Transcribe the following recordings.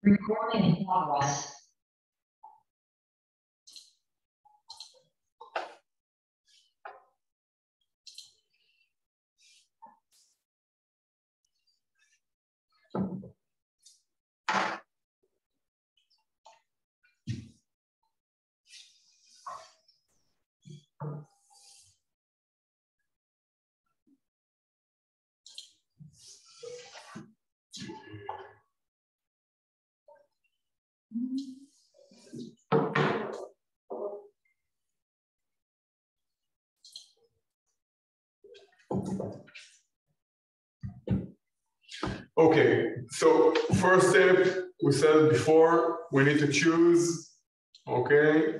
Recording in progress. Okay, so first step, we said before, we need to choose, okay,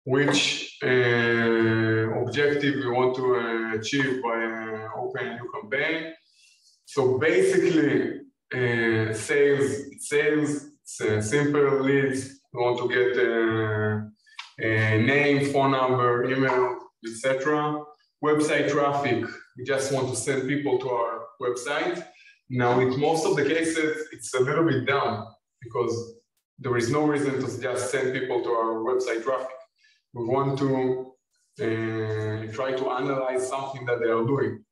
which objective we want to achieve by opening a new campaign. So basically, sales, it's simple leads. We want to get a name, phone number, email, etc. Website traffic, we just want to send people to our website. Now, in most of the cases, it's a little bit down because there is no reason to just send people to our website traffic. We want to try to analyze something that they are doing.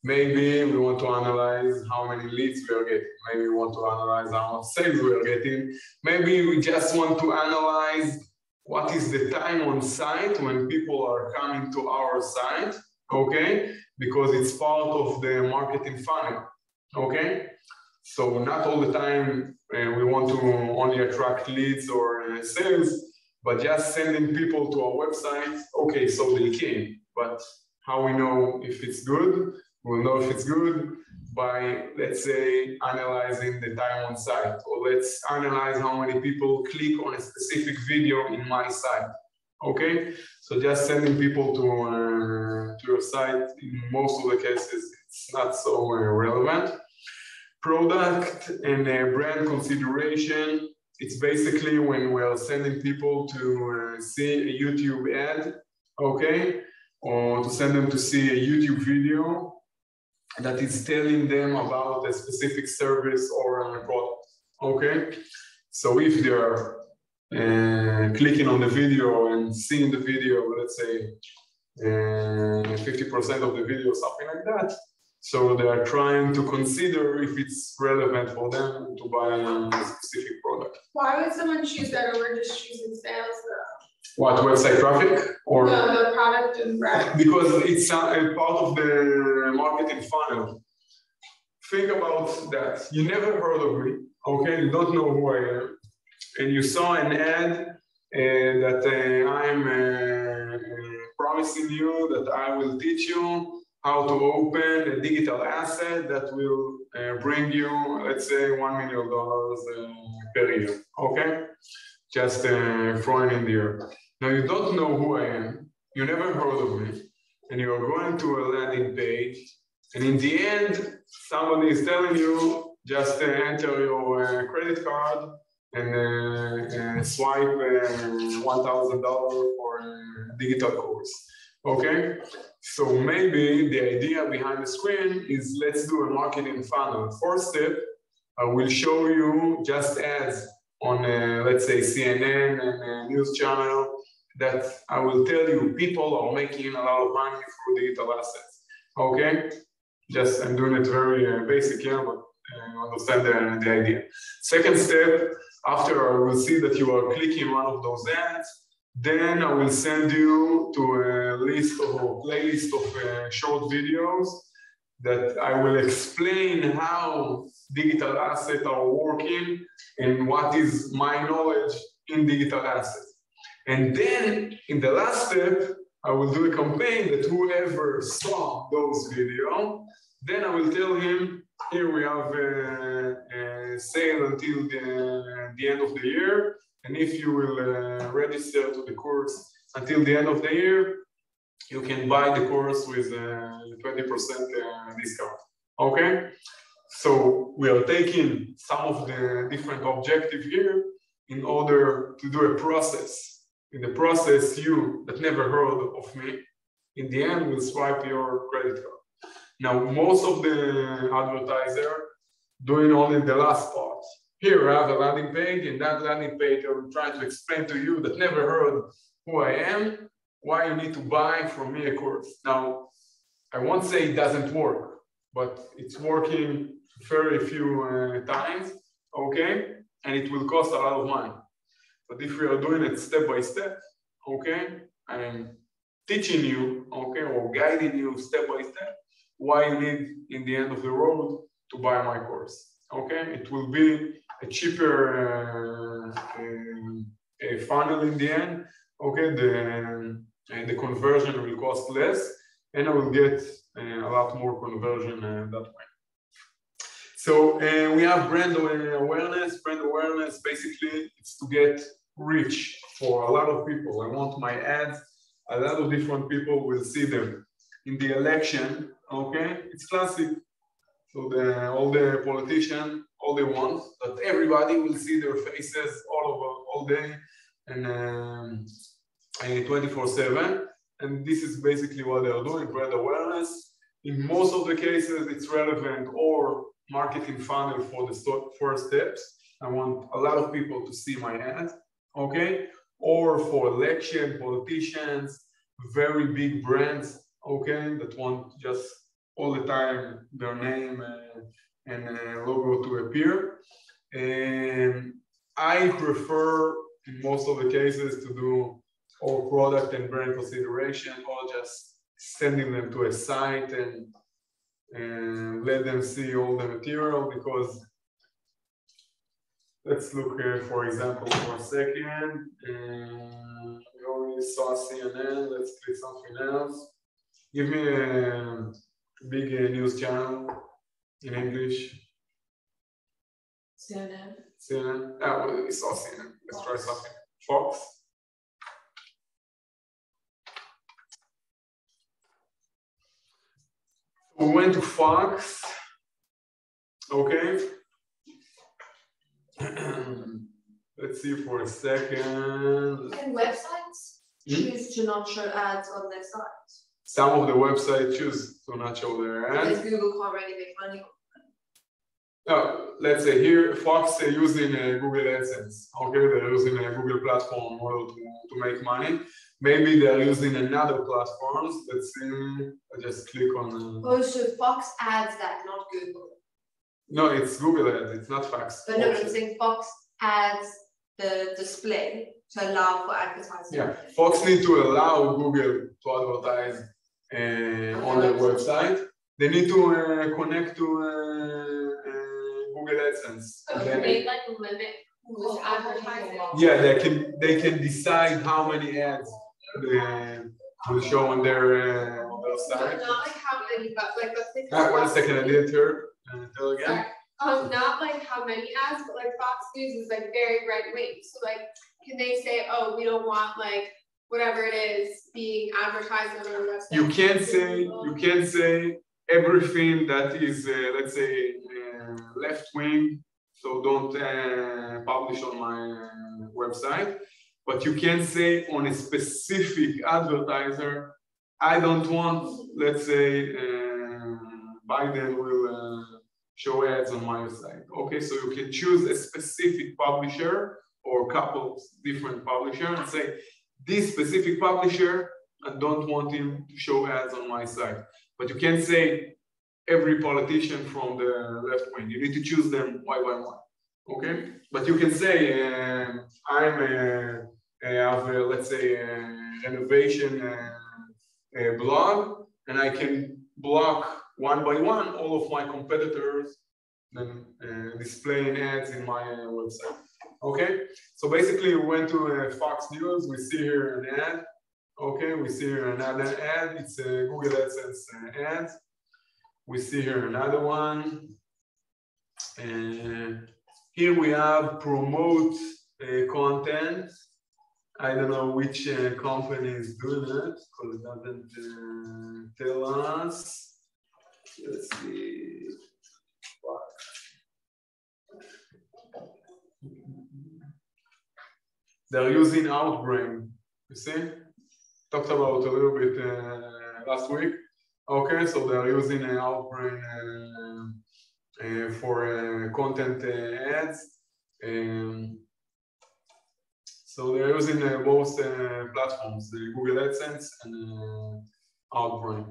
Maybe we want to analyze how many leads we are getting. Maybe we want to analyze how much sales we are getting. Maybe we just want to analyze what is the time on site when people are coming to our site, okay? Because it's part of the marketing funnel. Okay, so not all the time we want to only attract leads or sales, but just sending people to our website. Okay, so they came, but how we know if it's good? We'll know if it's good by, let's say, analyzing the time on site, or let's analyze how many people click on a specific video in my site. Okay, so just sending people to your site, in most of the cases, it's not so relevant. Product and brand consideration, it's basically when we're sending people to see a YouTube ad, okay, or to send them to see a YouTube video that is telling them about a specific service or a product, okay? So if they're clicking on the video and seeing the video, let's say 50% of the video, something like that, so they are trying to consider if it's relevant for them to buy a specific product. Why would someone choose that over just choosing sales though? What, website traffic? Or no, the product and brand. Because it's a part of the marketing funnel. Think about that. You never heard of me, okay? You don't know who I am. And you saw an ad that I'm promising you that I will teach you how to open a digital asset that will bring you, let's say, $1 million per year, okay? Just throwing in the air. Now, you don't know who I am, you never heard of me, and you are going to a landing page, and in the end, somebody is telling you, just enter your credit card and swipe $1,000 for a digital course, okay? So maybe the idea behind the screen is let's do a marketing funnel. First step, I will show you just ads on, let's say, CNN and a news channel that I will tell you people are making a lot of money through digital assets. Okay? Just, I'm doing it very basic here, but understand the idea. Second step, after I will see that you are clicking one of those ads, then I will send you to a list of a playlist of short videos that I will explain how digital assets are working and what is my knowledge in digital assets. And then in the last step, I will do a campaign that whoever saw those videos, then I will tell him, here we have a sale until the end of the year. And if you will register to the course until the end of the year, you can buy the course with a 20% discount, okay? So we are taking some of the different objectives here in order to do a process. In the process, you that never heard of me, in the end will swipe your credit card. Now, most of the advertisers doing only the last part. here I have a landing page. In that landing page, I'm trying to explain to you that never heard who I am, why you need to buy from me a course. Now, I won't say it doesn't work, but it's working very few times, okay? And it will cost a lot of money. But if we are doing it step by step, okay, I'm teaching you, okay, or guiding you step by step, why you need, in the end of the road, to buy my course, okay? It will be a cheaper funnel in the end, okay? The conversion will cost less, and I will get a lot more conversion that way. So we have brand awareness. Brand awareness, basically, it's to get reach for a lot of people. I want my ads, a lot of different people will see them. In the election, okay, it's classic. So all the politicians, all they want, that everybody will see their faces all day and 24/7. And this is basically what they're doing, brand awareness. In most of the cases, it's relevant or marketing funnel for the first steps. I want a lot of people to see my ad, okay? Or for election, politicians, very big brands, okay, that want just all the time their name and logo to appear. And I prefer, in most of the cases, to do all product and brand consideration, or just sending them to a site and let them see all the material. Because let's look for example for a second. We already saw CNN. Let's click something else. Give me a big news channel in English. CNN. CNN. Oh, we saw CNN. Let's try something. Fox. We went to Fox. Okay. Let's see for a second. Can websites choose to not show ads on their site? Some of the websites choose to not show their ads. Because Google can't really make money on let's say here, Fox using Google AdSense. Okay, they're using a Google platform in order to make money. Maybe they're using another platforms. Let's see. I just click on. Oh, so Fox adds that, not Google. No, it's Google Ads. It's not Fox. But no, I'm saying Fox adds the display to allow for advertising. Yeah, Fox need to allow Google to advertise on their website. They need to connect to Google AdSense. So can they like limit who's advertising? Yeah, they can decide how many ads they will show on their site. Not like how many, but like let's say. 1 second, I didn't hear. Tell again. Not like how many ads, but like Fox News is like very right wing. So like, can they say, oh, we don't want like whatever it is being advertised on our website? You can't say everything that is let's say left wing. So don't publish on my website. But you can say on a specific advertiser, I don't want, let's say, Biden will show ads on my site. Okay, so you can choose a specific publisher or a couple of different publishers and say, this specific publisher, I don't want him to show ads on my site. But you can't say every politician from the left wing. You need to choose them one by one. Okay, but you can say I have let's say a renovation blog, and I can block one by one all of my competitors and displaying ads in my website. Okay, so basically we went to Fox News. We see here an ad. Okay, we see here another ad. It's a Google AdSense ad. We see here another one. Here we have promote content. I don't know which company is doing it because it doesn't tell us. Let's see. They're using Outbrain. You see? Talked about a little bit last week. Okay, so they're using Outbrain for content ads. So they're using both platforms, the Google AdSense and Outbrain.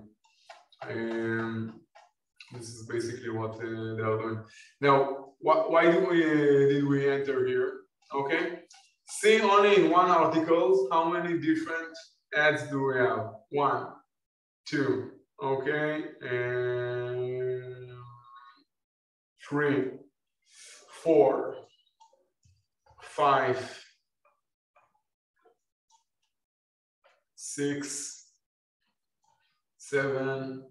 This is basically what they are doing. Now, why did we enter here? Okay, see only in one article how many different ads do we have? 1, 2, okay, and 3, 4, 5, 6, 7,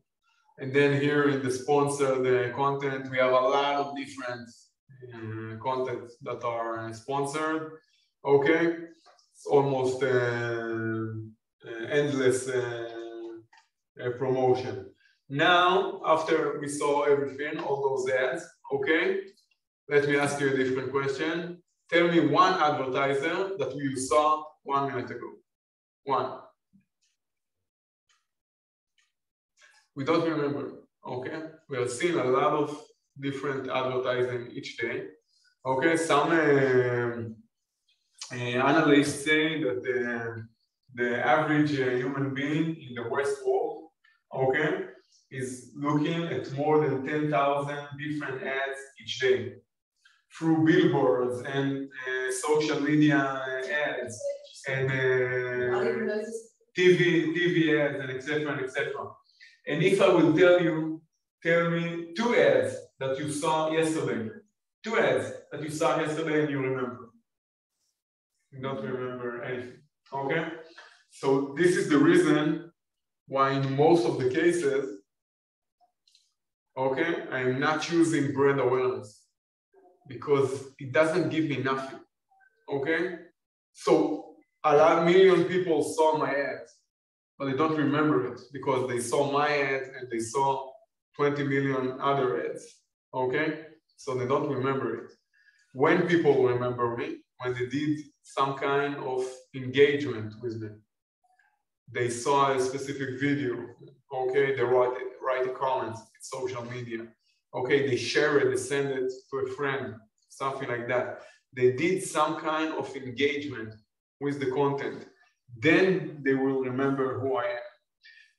and then here in the sponsored content, we have a lot of different content that are sponsored. Okay, it's almost endless promotion. Now, after we saw everything, all those ads, okay, let me ask you a different question. Tell me one advertiser that you saw 1 minute ago. One. We don't remember, okay? We are seeing a lot of different advertising each day. Okay, some analysts say that the average human being in the West World, okay, is looking at more than 10,000 different ads each day through billboards and social media ads and TV ads and etc. and etc. And if I will tell me 2 ads that you saw yesterday, 2 ads that you saw yesterday and you remember. You don't remember anything, okay? So this is the reason why in most of the cases, okay, I'm not choosing brand awareness because it doesn't give me nothing, okay? So a million people saw my ads, but they don't remember it because they saw my ad and they saw 20 million other ads, okay? So they don't remember it. When people remember me, when they did some kind of engagement with me, they saw a specific video, okay? They write a comment, it's social media, okay? They share it, they send it to a friend, something like that. They did some kind of engagement with the content. Then they will remember who I am.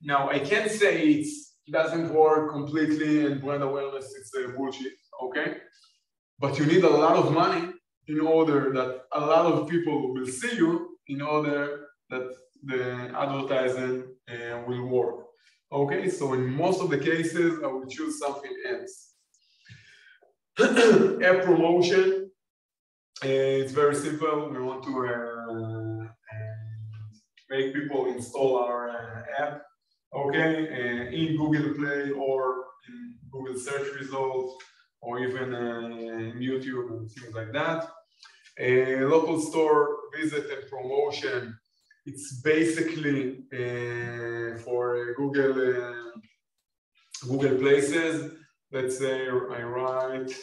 Now, I can't say it doesn't work completely and brand awareness is bullshit, okay? But you need a lot of money in order that a lot of people will see you in order that the advertising will work, okay? So in most of the cases, I will choose something else. App promotion, it's very simple. We want to make people install our app, okay, in Google Play or in Google search results or even in YouTube and things like that. Local store visit and promotion, it's basically for Google Places. Let's say I write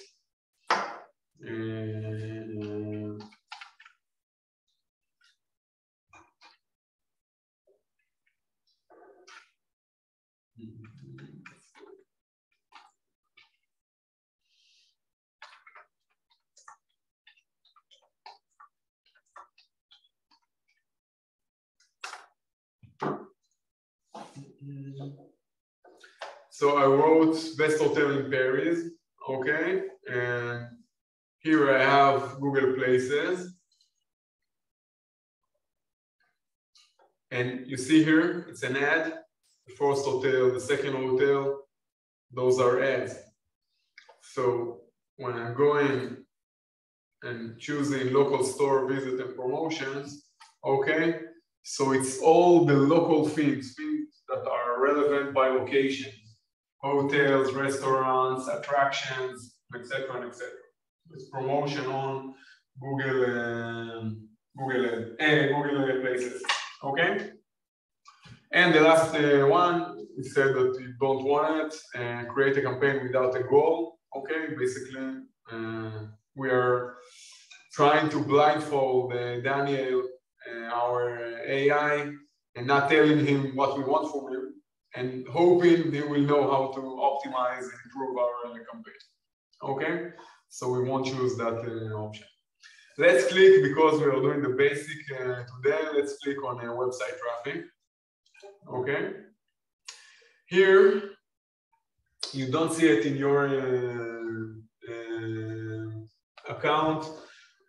so I wrote best hotel in Paris, okay, and here I have Google Places, and you see here it's an ad. The first hotel, the second hotel, those are ads. So when I'm going and choosing local store visit and promotions, okay, so it's all the local things that are relevant by location. Hotels, restaurants, attractions, etc. and etc. It's promotion on Google Places, okay? And the last one, we said that you don't want it, and create a campaign without a goal, okay? Basically, we are trying to blindfold Daniel, our AI, and not telling him what we want from him, and hoping they will know how to optimize and improve our campaign. Okay, so we won't choose that option. Let's click, because we are doing the basic today, let's click on website traffic. Okay. Here, you don't see it in your account,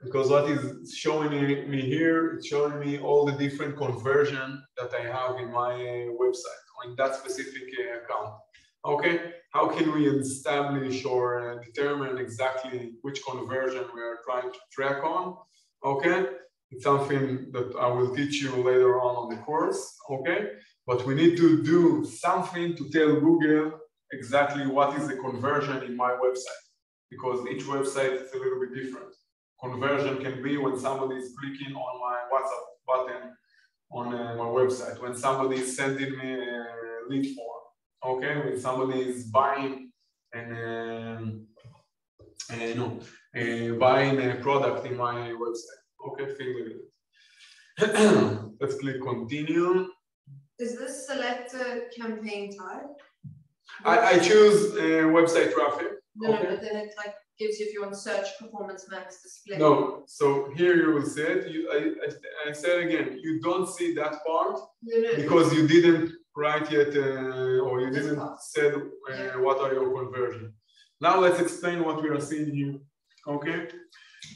because what is showing me here, it's showing me all the different conversion that I have in my website, or in that specific account. Okay, how can we establish or determine exactly which conversion we are trying to track on? Okay, it's something that I will teach you later on the course. Okay, but we need to do something to tell Google exactly what is the conversion in my website, because each website is a little bit different. Conversion can be when somebody is clicking on my WhatsApp button on my website, when somebody is sending me a lead form. Okay, when somebody is buying buying a product in my website. Okay, things like that. Let's click continue. Is this select a campaign type? I choose website traffic. No, okay. no, but then it like gives you if you want to search performance max display. No, so here you will see it. I said again, you don't see that part because you didn't write yet or you didn't said what are your conversion. Now let's explain what we are seeing here. Okay,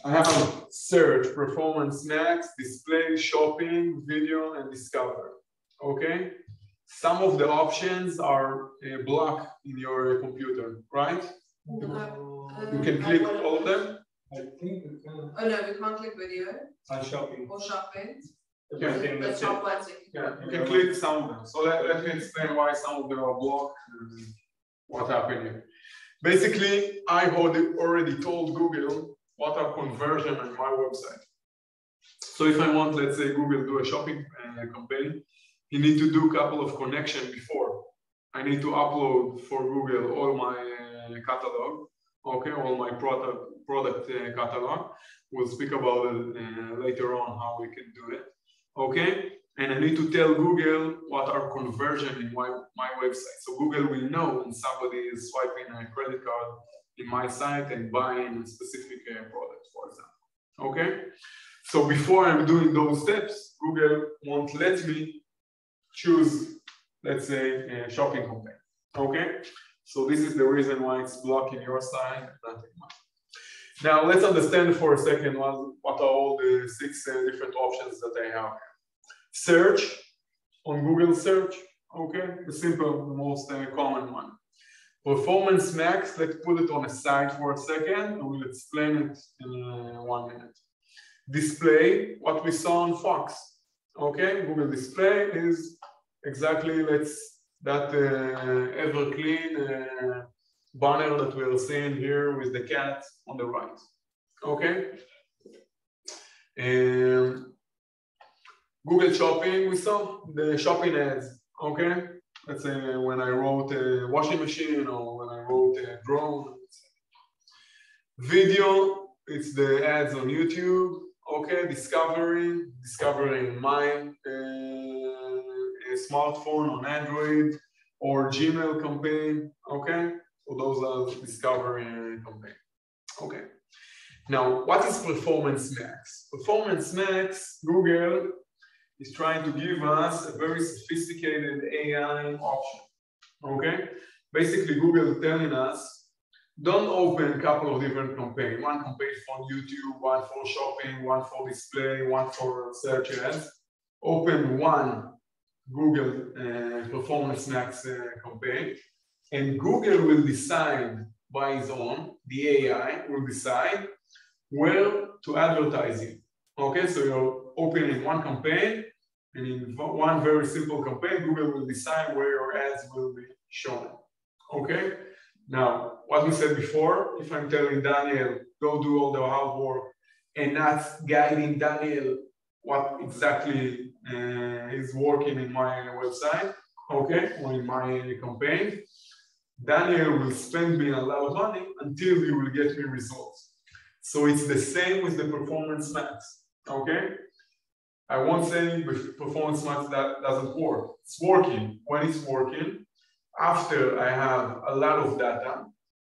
I have search, performance max, display, shopping, video, and discover. Okay, some of the options are blocked in your computer, right? You can click all of them. I think we can. Oh no, we can't click video On shopping. or shopping. Yeah. The top ones. Yeah, you can click some of them. So let me explain why some of them are blocked and what happened here. Basically, I already told Google what are conversion on my website. So if I want, let's say, Google do a shopping campaign, you need to do a couple of connections before. I need to upload for Google all my catalog, okay, all my product catalog. We'll speak about it later on how we can do it, okay? And I need to tell Google what are conversion in my website. So Google will know when somebody is swiping a credit card in my site and buying a specific product, for example, okay? So before I'm doing those steps, Google won't let me choose, let's say, a shopping campaign, okay? So this is the reason why it's blocking your site, not mine. Now let's understand for a second what are all the 6 different options that I have. Search on Google search, okay? The simple, the most common one. Performance max, let's put it on a side for a second and we'll explain it in 1 minute. Display, what we saw on Fox, okay? Google display is exactly that ever clean banner that we are seeing here with the cat on the right, okay? Google Shopping, we saw the shopping ads, okay? Let's say when I wrote a washing machine or when I wrote a drone. Video, it's the ads on YouTube, okay? Discovering my smartphone on Android or Gmail campaign, okay? So those are discovery campaign, okay? Now, what is Performance Max? Performance Max, Google is trying to give us a very sophisticated AI option, okay? Basically, Google is telling us, don't open a couple of different campaigns. One campaign for YouTube, one for shopping, one for display, one for search ads. Open one Google Performance Max campaign, and Google will decide by its own, the AI will decide where to advertise you. Okay, so you're opening one campaign, and in one very simple campaign, Google will decide where your ads will be shown. Okay, now what we said before, if I'm telling Daniel, go do all the hard work, and not guiding Daniel what exactly is working in my website, okay, or in my campaign, Daniel will spend me a lot of money until he will get me results. So it's the same with the Performance Max, okay? I won't say with Performance Max that doesn't work. It's working. When it's working, after I have a lot of data,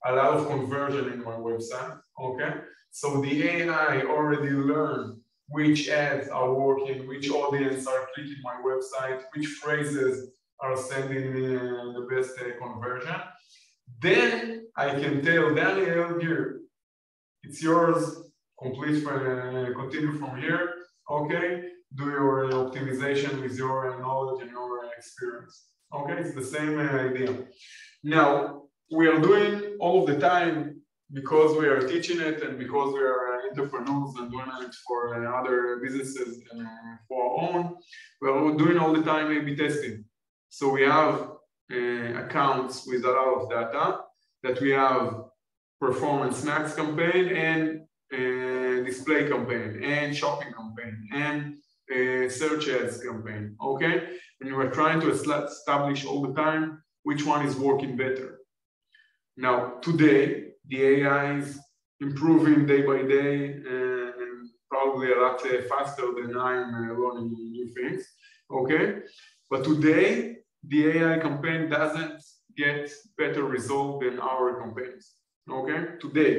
a lot of conversion in my website, okay? So the AI already learned which ads are working, which audience are clicking my website, which phrases are sending me the best conversion. Then I can tell Daniel, here, it's yours, continue from here, okay? Do your optimization with your knowledge and your experience. Okay, it's the same idea. Now, we are doing all of the time because we are teaching it and because we are entrepreneurs and doing it for other businesses and for our own. We are doing all the time A/B testing. So we have accounts with a lot of data that we have performance max campaign and display campaign and shopping campaign and search ads campaign, okay? And we're trying to establish all the time which one is working better. Now, today, the AI is improving day by day and probably a lot faster than I'm learning new things, okay? But today, the AI campaign doesn't get better result than our campaigns, okay? Today.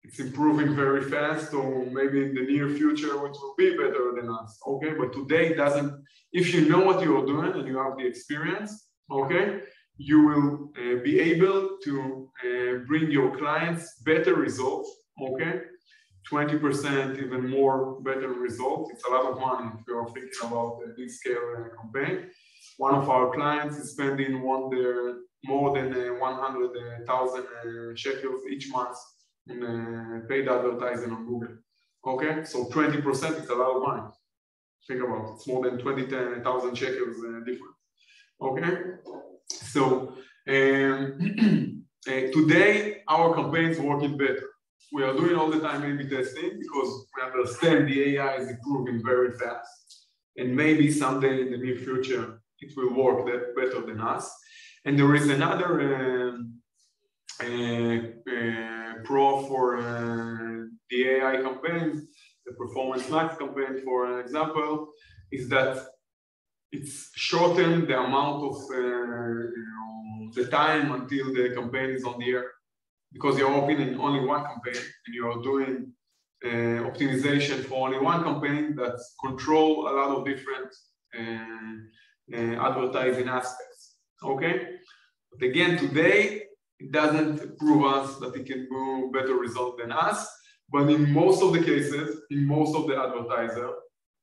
It's improving very fast, or maybe in the near future, which will be better than us, okay? But today it doesn't, if you know what you're doing and you have the experience, okay, you will be able to bring your clients better results, okay? 20% even more better results. It's a lot of money if you're thinking about a big scale campaign. One of our clients is spending more than 100,000 shekels each month in paid advertising on Google. Okay, so 20% is a lot of money. Think about it, it's more than 20,000 shekels difference. Okay, so today our campaign is working better. We are doing all the time A/B testing because we understand the AI is improving very fast, and maybe someday in the near future it will work better than us. And there is another pro for the AI campaigns, the performance max campaign, for example, is that it's shortened the amount of the time until the campaign is on the air, because you're opening only one campaign and you're doing optimization for only one campaign that control a lot of different advertising aspects. Okay, but again, today it doesn't prove us that it can do better result than us, but in most of the cases, in most of the advertiser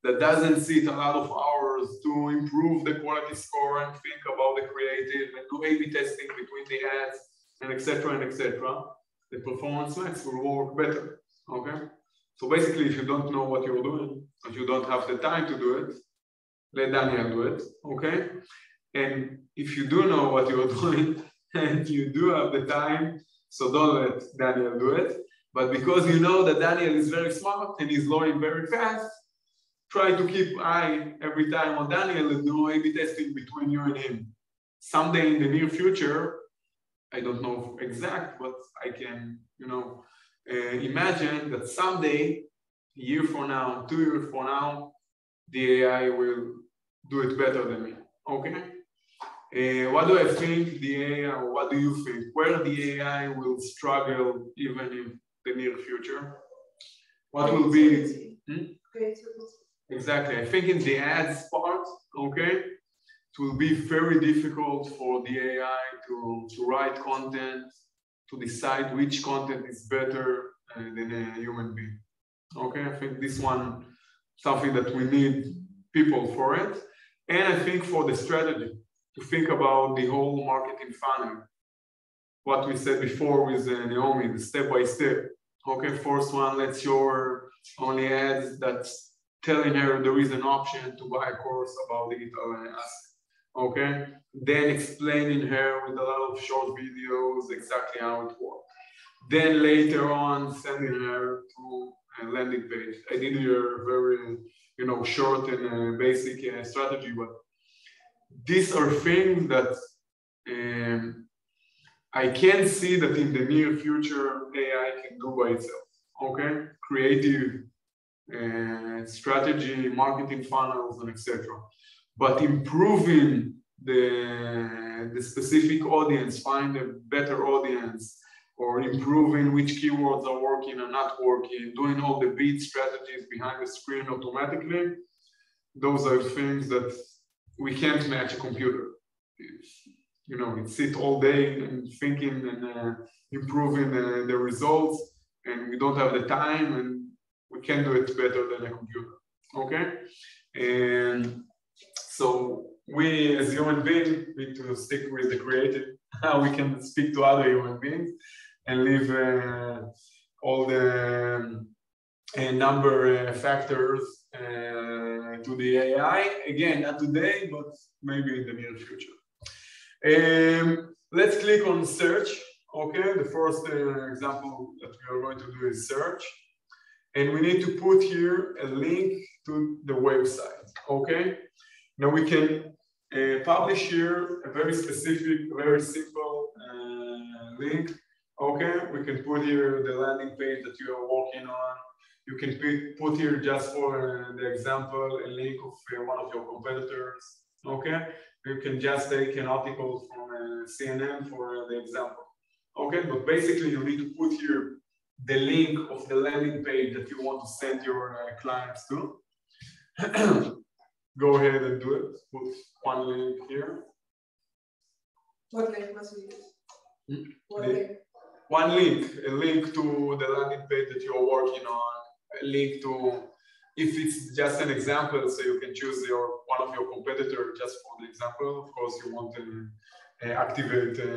that doesn't sit a lot of hours to improve the quality score and think about the creative and do A/B testing between the ads and etc., the performance max will work better. Okay, so basically, if you don't know what you're doing, if you don't have the time to do it, let Daniel do it. Okay, and if you do know what you're doing and you do have the time, so don't let Daniel do it. But because you know that Daniel is very smart and he's learning very fast, try to keep eye every time on Daniel and do A/B testing between you and him. Someday in the near future, I don't know exact, but I can, imagine that someday, a year from now, 2 years from now, the AI will do it better than me. Okay? What do I think the AI, or what do you think? Where the AI will struggle even in the near future? What will be? Exactly. I think in the ads part, okay, it will be very difficult for the AI to write content, to decide which content is better than a human being. Okay, I think this one, something that we need people for it. And I think for the strategy, to think about the whole marketing funnel. What we said before with Naomi, the step by step. Okay, first one, let's show her only ads that's telling her there is an option to buy a course about digital assets. Okay, then explaining her with a lot of short videos exactly how it works. Then later on, sending her to a landing page. I did here very, short and basic strategy, but these are things that I can see that in the near future AI can do by itself. Okay, creative strategy, marketing funnels, and etc. But improving the specific audience, find a better audience, or improving which keywords are working or not working, doing all the bid strategies behind the screen automatically. Those are things that we can't match a computer. You know, it sits all day and thinking and improving the results, and we don't have the time, and we can do it better than a computer. Okay, and so we as human beings need to stick with the creative. How we can speak to other human beings and leave all the number factors to the AI. Again, not today, but maybe in the near future. Let's click on search. Okay, the first example that we are going to do is search. And we need to put here a link to the website. Okay, now we can publish here a very specific, very simple link. Okay, we can put here the landing page that you are working on. You can put here, just for the example, a link of one of your competitors. Okay, you can just take an article from CNN for the example. Okay, but basically you need to put here the link of the landing page that you want to send your clients to. Go ahead and do it. Put one link here. What link must we use? What link? One link, a link to the landing page that you're working on, a link to, if it's just an example, so you can choose one of your competitors just for the example. Of course, you want to activate a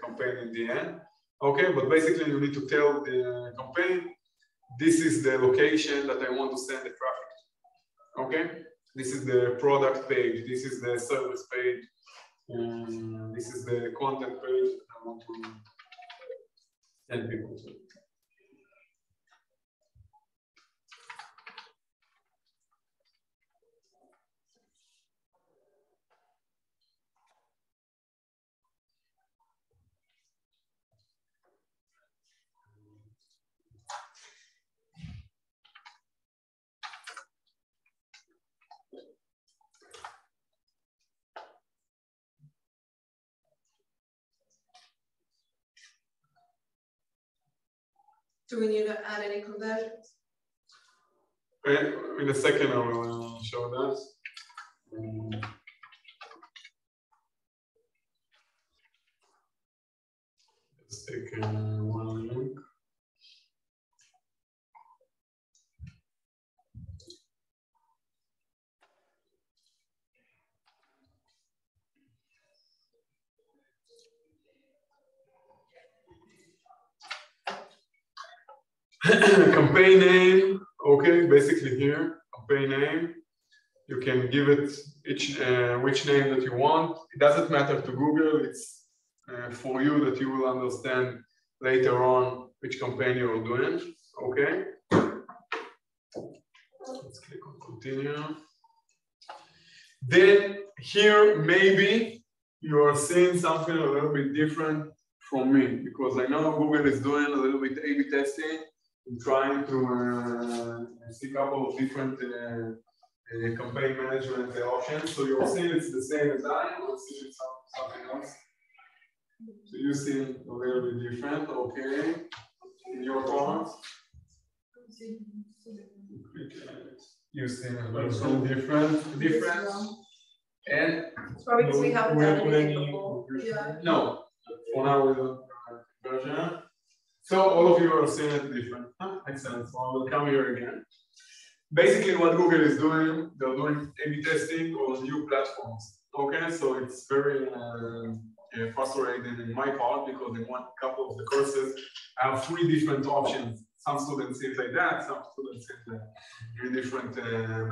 campaign in the end. Okay, but basically you need to tell the campaign, this is the location that I want to send the traffic to. Okay, this is the product page, this is the service page, this is the content page that I want to send people to. Do we need to add any conversions? In a second, I will show that. Let's take one link. Campaign name, okay, basically here, campaign name. You can give it which name that you want. It doesn't matter to Google, it's for you that you will understand later on which campaign you're doing, okay? Let's click on continue. Then here, maybe you are seeing something a little bit different from me, because I know Google is doing a little bit A/B testing. I'm trying to see a couple of different campaign management options. So you're seeing it's the same as I, or see something else. So you see a little bit different, okay? In your part, you see a little different, and It's probably because we haven't done anything before. Yeah. No, for now we don't have version. So all of you are seeing it different. Excellent. So I will come here again. Basically, what Google is doing, they're doing A/B testing on new platforms. Okay, so it's very frustrating in my part, because in one couple of the courses, I have 3 different options. Some students see it like that, some students see it in a different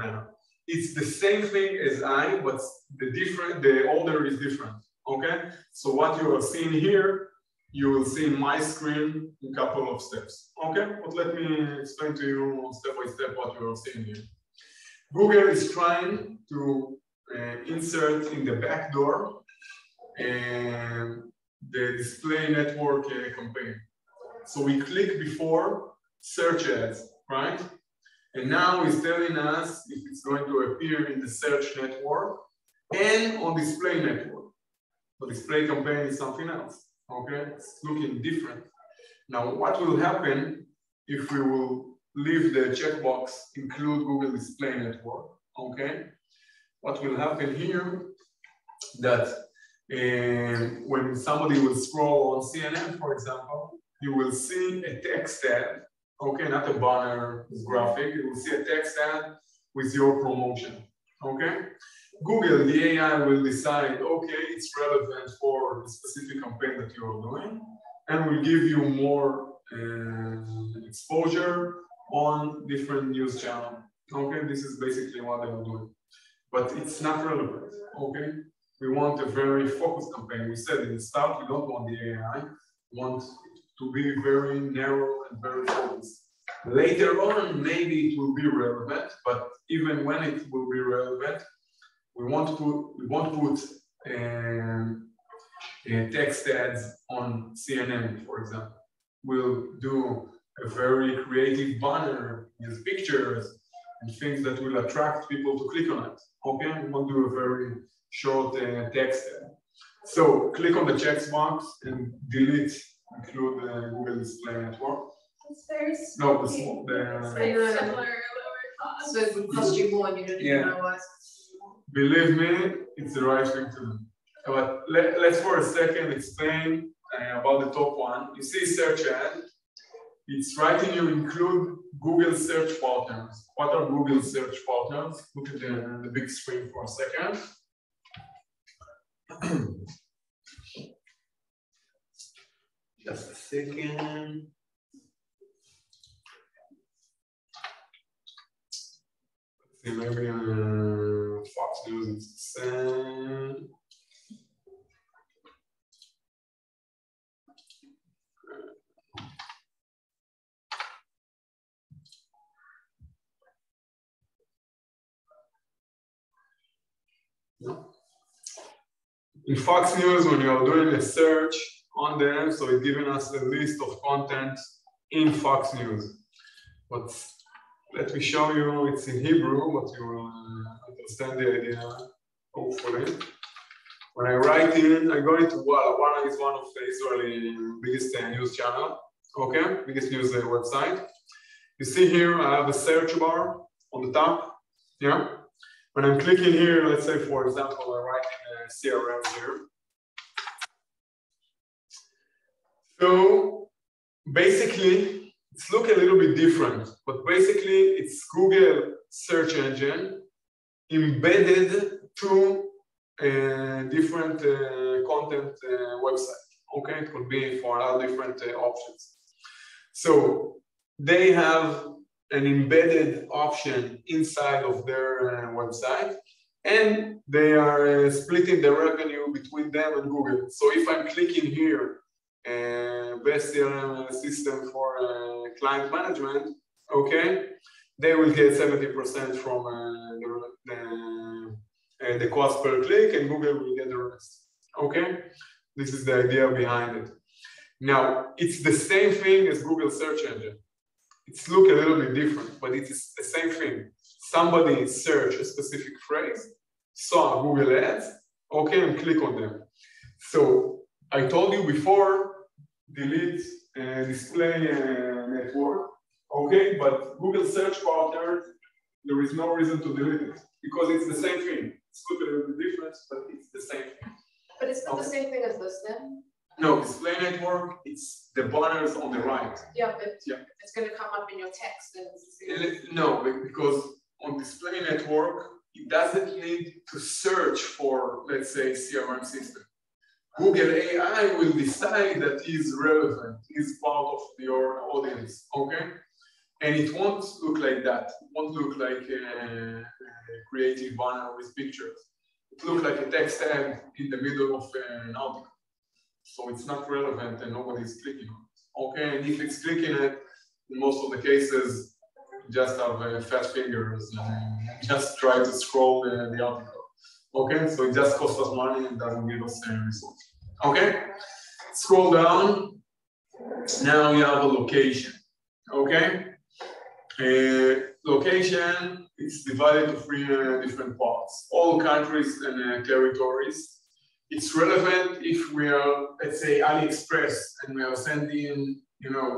manner. It's the same thing as I, but the order is different. Okay, so what you are seeing here, you will see in my screen in a couple of steps. Okay, but let me explain to you step by step what you are seeing here. Google is trying to insert in the back door the display network campaign. So we click before search ads, right? And now it's telling us if it's going to appear in the search network and on display network. So display campaign is something else. Okay, it's looking different. Now, what will happen if we will leave the checkbox include Google Display Network? Okay, what will happen here that when somebody will scroll on CNN, for example, you will see a text ad, okay, not a banner with graphic, you will see a text ad with your promotion, okay? Google, the AI will decide, okay, it's relevant for the specific campaign that you are doing, and will give you more exposure on different news channels. Okay, this is basically what they are doing. But it's not relevant, okay? We want a very focused campaign. We said in the start, we don't want the AI, we want it to be very narrow and very focused. Later on, maybe it will be relevant, but even when it will be relevant, we won't put text ads on CNN, for example. We'll do a very creative banner with pictures and things that will attract people to click on it. Okay, we won't do a very short text ad. So click on the checkbox and delete, include Google Display Network. It's very No, the similar. So it would cost you more and you don't even know what. Believe me, it's the right thing to do. But let's for a second explain about the top one. You see search ad. It's writing you include Google search partners. What are Google search partners? Look at the big screen for a second. Just a second. Let's see, maybe Fox News is the same. In Fox News, when you are doing a search on them, so it's giving us a list of content in Fox News. But let me show you, it's in Hebrew, but you will understand the idea, hopefully. When I write in, I go into Walla. Walla is one of the Israeli biggest news channel, okay? Biggest news website. You see here, I have a search bar on the top, yeah? When I'm clicking here, let's say, for example, I write in CRM here. So basically, it's look a little bit different, but basically it's Google search engine embedded to different content website. Okay, it could be for all different options. So they have an embedded option inside of their website, and they are splitting the revenue between them and Google. So if I'm clicking here, best CRM system for client management, okay, they will get 70% from the cost per click, and Google will get the rest. Okay, this is the idea behind it. Now, it's the same thing as Google search engine. It's look a little bit different, but it is the same thing. Somebody search a specific phrase, saw Google ads, okay, and click on them. So I told you before, delete display network, okay, but Google search partner, there is no reason to delete it because it's the same thing. It's look a little bit different, but it's the same thing. But it's not the same thing as listening. No, display network, it's the banners on the right. Yeah, but it's going to come up in your text. And no, because on display network, it doesn't need to search for, let's say, CRM system. Google AI will decide that is relevant, is part of your audience, okay? And it won't look like that. It won't look like a creative banner with pictures. It looks like a text ad in the middle of an article. So it's not relevant and nobody is clicking on it. Okay, and if it's clicking it, in most of the cases, you just have fat fingers and just try to scroll the article. Okay, so it just costs us money and doesn't give us any results. Okay, scroll down. Now you have a location. Okay, location is divided to three different parts. All countries and territories. it's relevant if we are, let's say, AliExpress, and we are sending, you know,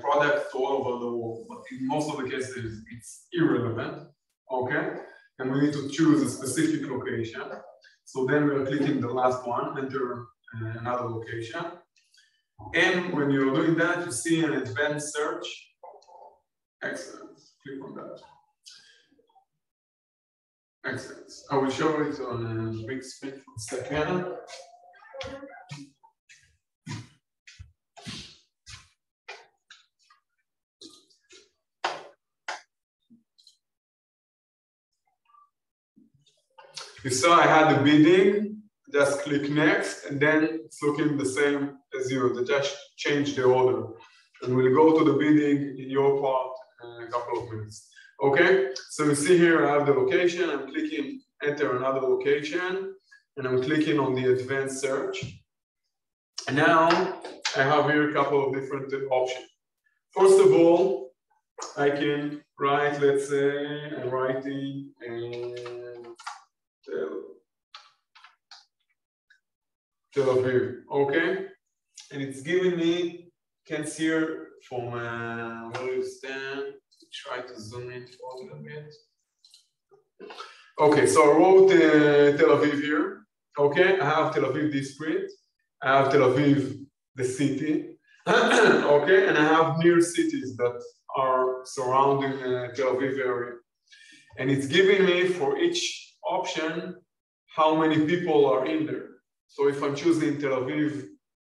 products to all over the world. But in most of the cases, it's irrelevant, okay? And we need to choose a specific location. So then we are clicking the last one, enter another location. And when you're doing that, you see an advanced search. Excellent. Click on that. Excellent. I will show it on a big screen for a second. You saw I had the bidding, just click next, and then it's looking the same as you, they just change the order. And we'll go to the bidding in your part in a couple of minutes. Okay, so you see here I have the location, I'm clicking enter another location, and I'm clicking on the advanced search. And now I have here a couple of different options. First of all, I can write, let's say, I'm writing Tel Aviv, okay? And it's giving me, can see here from where you stand, try to zoom in for a little bit. Okay, so I wrote Tel Aviv here, okay? I have Tel Aviv district, I have Tel Aviv, the city, okay? And I have near cities that are surrounding Tel Aviv area. And it's giving me for each option how many people are in there. So if I'm choosing Tel Aviv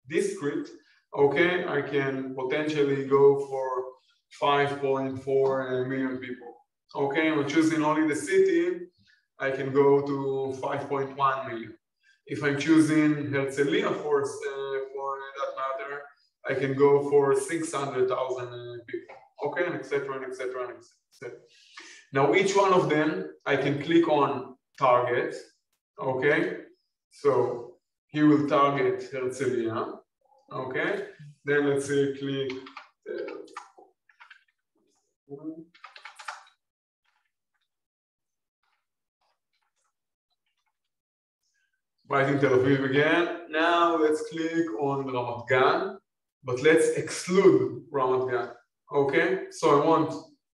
district, okay, I can potentially go for 5.4 million people. Okay, I'm choosing only the city, I can go to 5.1 million. If I'm choosing Herzliya for that matter, I can go for 600,000 people. Okay, and etc. and etc. and etc. Now each one of them, I can click on target. Okay, so he will target Herzliya. Okay, then let's say click. Writing Tel Aviv again. Now let's click on Ramat Gan, but let's exclude Ramat Gan. Okay, so I want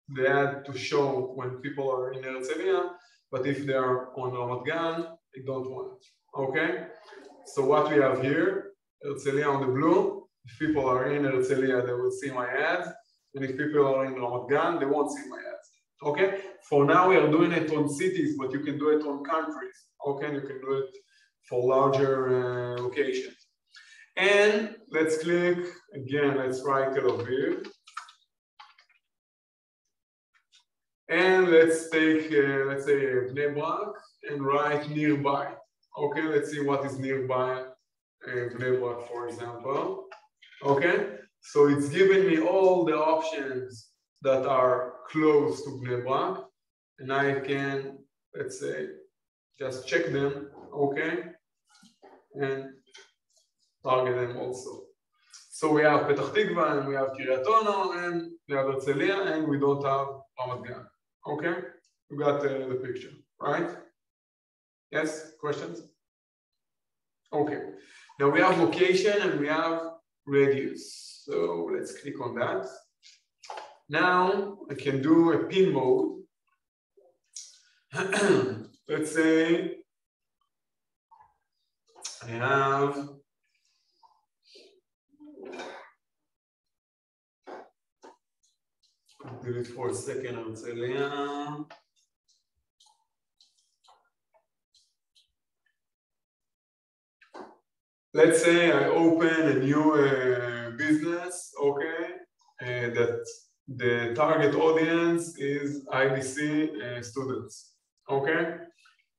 the ad to show when people are in Herzliya, but if they are on Ramat Gan, I don't want it. Okay, so what we have here, Herzliya on the blue. If people are in Herzliya, they will see my ads, and if people are in Ramat Gan, they won't see my ads. Okay, for now we are doing it on cities, but you can do it on countries. Okay, you can do it for larger locations. And let's click again, let's write Tel Aviv. And let's take, let's say, Bnei Brak and write nearby. Okay, let's see what is nearby Bnei Brak, for example. Okay, so it's giving me all the options that are close to Bnei Brak, and I can, let's say, just check them, okay, and target them also. So we have Petach Tikva, and we have Kiryat Ono, and we have Herzliya, and we don't have Ramat Gan. Okay, you got the picture, right? Yes, questions? Okay, now we have location and we have radius. So let's click on that. Now I can do a pin mode. Let's say I have do it for a second, Herzliya. Let's say I open a new business, okay, that the target audience is IDC students, okay?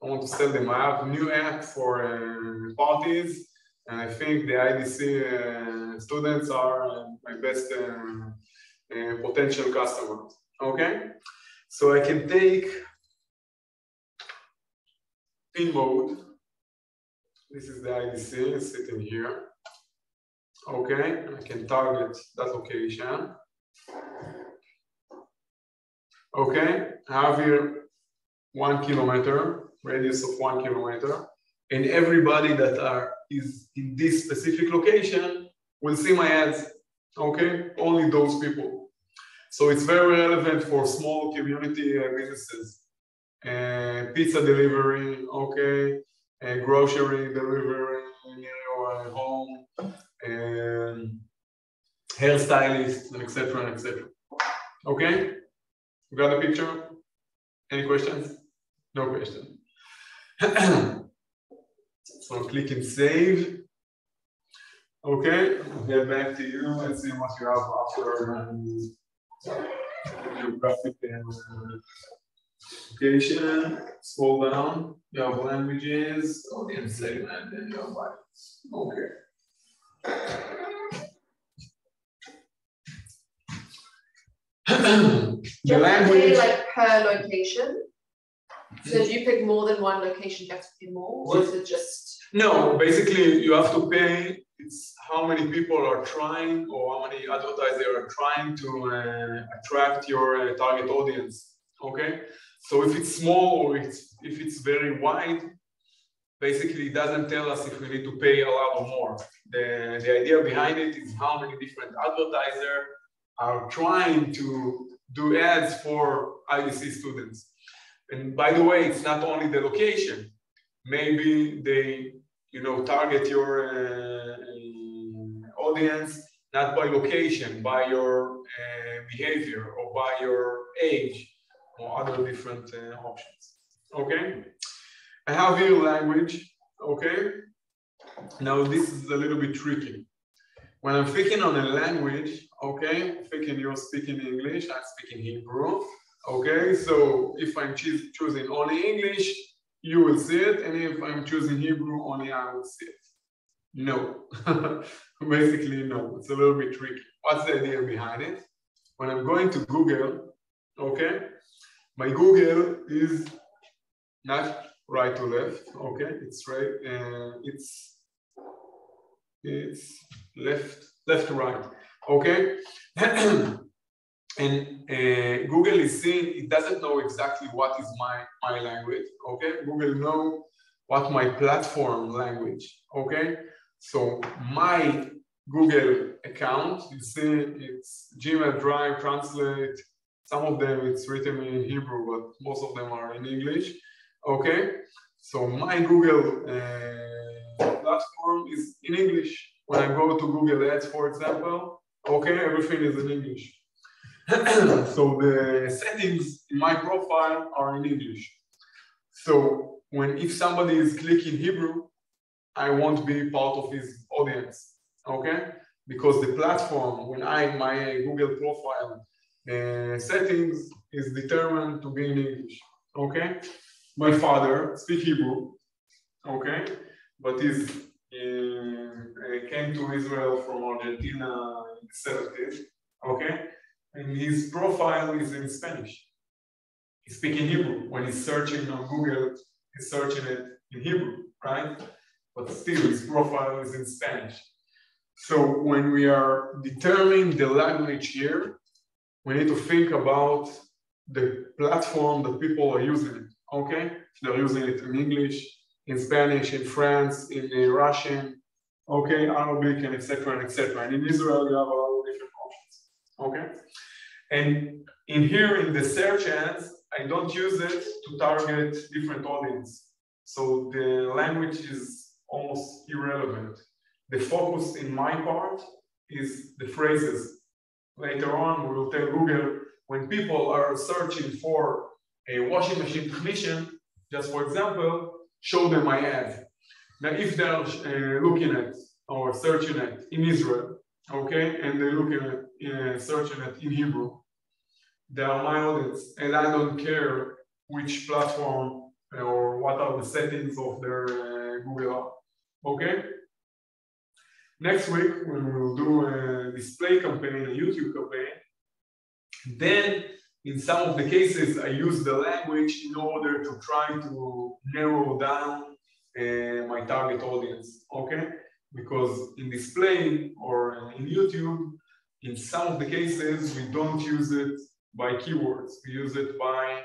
I want to sell them. I have a new app for parties, and I think the IDC students are my best potential customers, okay? So I can take pin mode. This is the IDC sitting here, okay? And I can target that location. Okay, I have here 1 kilometer, radius of 1 kilometer. and everybody that is in this specific location will see my ads, okay? Only those people. So it's very relevant for small community businesses. Pizza delivery, okay? Grocery delivery near your home, hairstylist, etc., etc. Okay? You got the picture? Any questions? No question. So click and save. Okay, I'll get back to you and see what you have after geographic location. Scroll down. You have languages, audience segment, and you have audience. Okay. The language, like per location. So if you pick more than one location, you have to pay more, or is it just? No, basically you have to pay. It's how many people are trying, or how many advertisers are trying to attract your target audience. Okay, so if it's small or if it's very wide, basically it doesn't tell us if we need to pay a lot or more. The idea behind it is how many different advertisers are trying to do ads for IDC students. And by the way, it's not only the location. Maybe they, target your audience not by location, by your behavior, or by your age, or other different options. Okay? I have here language. Okay? Now this is a little bit tricky. When I'm thinking on a language, okay, thinking you're speaking English, I'm speaking Hebrew. Okay, so if I'm choosing only English, you will see it, and if I'm choosing Hebrew, only I will see it. No, basically no, it's a little bit tricky. What's the idea behind it? When I'm going to Google, okay, my Google is not right to left, okay, it's right, it's left to right, okay? And Google is seeing, it doesn't know exactly what is my language, okay? Google know what my platform language, okay? So my Google account, you see it's Gmail, Drive, Translate, some of them it's written in Hebrew, but most of them are in English, okay? So my Google platform is in English. When I go to Google Ads, for example, okay, everything is in English. So the settings in my profile are in English. So if somebody is clicking Hebrew, I won't be part of his audience, okay? Because the platform, my Google profile settings is determined to be in English, okay? My father speaks Hebrew, okay? But came to Israel from Argentina in the 70s, okay? And his profile is in Spanish. He's speaking Hebrew. When he's searching on Google, he's searching it in Hebrew, right? But still, his profile is in Spanish. So when we are determining the language here, we need to think about the platform that people are using, okay? They're using it in English, in Spanish, in France, in Russian, okay, Arabic, and etc. And in Israel, you have a lot of different options, okay? And in here, in the search ads, I don't use it to target different audience. So the language is almost irrelevant. The focus in my part is the phrases. Later on, we will tell Google, when people are searching for a washing machine technician, just for example, show them my ad. Now, if they're looking at or searching it in Israel, okay, and they're looking at searching it in Hebrew, they are my audience, and I don't care which platform or what are the settings of their Google app, okay? Next week, when we'll do a display campaign, a YouTube campaign, then in some of the cases, I use the language in order to try to narrow down my target audience, okay? Because in display or in YouTube, in some of the cases, we don't use it by keywords. We use it by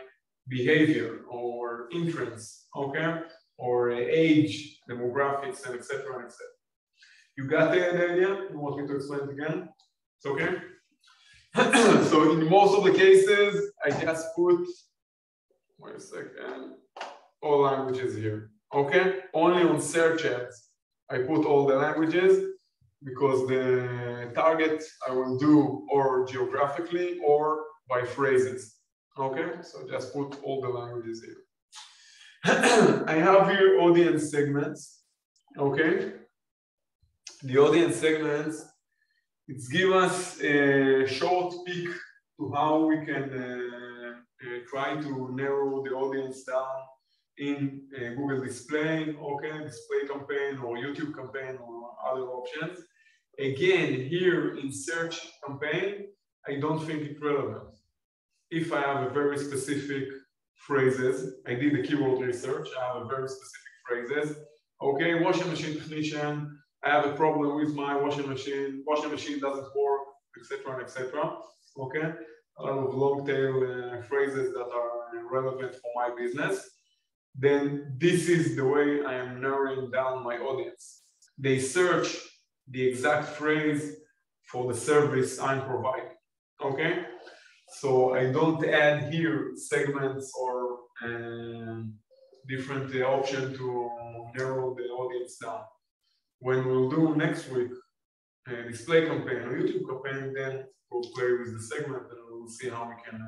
behavior or inference, okay? or age, demographics, and etc. and etc. You got the idea? You want me to explain it again? It's okay? So in most of the cases, I just put, wait a second, all languages here, okay? Only on search ads, I put all the languages because the target I will do or geographically or by phrases, okay? So just put all the languages here. I have here audience segments, okay? The audience segments, it's give us a short peek to how we can try to narrow the audience down in Google Display, okay, display campaign or YouTube campaign or other options. Again, here in search campaign, I don't think it's relevant. If I have a very specific phrases, I did the keyword research, I have a very specific phrases, okay, washing machine technician, I have a problem with my washing machine doesn't work, etc., etc. Okay, a lot of long tail phrases that are relevant for my business. Then this is the way I am narrowing down my audience. They search the exact phrase for the service I'm providing. Okay, so I don't add here segments or different option to narrow the audience down. When we'll do next week a display campaign or YouTube campaign, then we'll play with the segment and we'll see how we can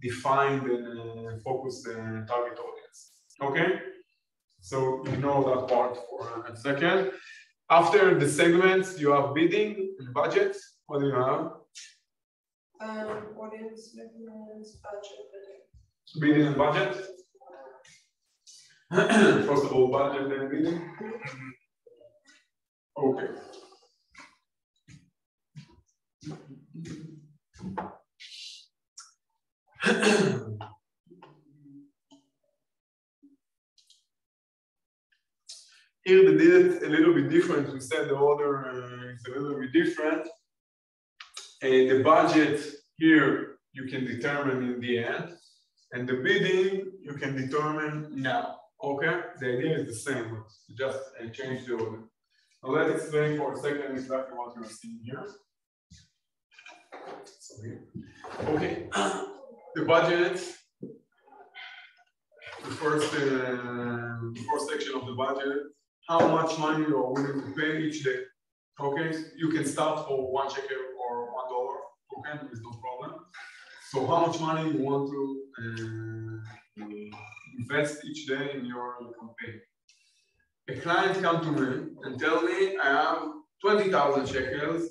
define and focus the target audience. Okay? So you know that part for a second. After the segments, you have bidding and budget. What do you have? Audience segments, budget, bidding. Bidding and budget. First of all, budget and bidding. Okay. Here they did it a little bit different. We said the order is a little bit different. The budget here you can determine in the end, and the bidding you can determine now. Okay? The idea is the same, just change the order. Now let's explain for a second exactly what you're seeing here. Okay, the budget, the first section of the budget, how much money you are willing to pay each day. Okay, you can start for $1 or $1. Okay, there is no problem. So how much money you want to invest each day in your campaign? A client come to me and tell me I have 20,000 shekels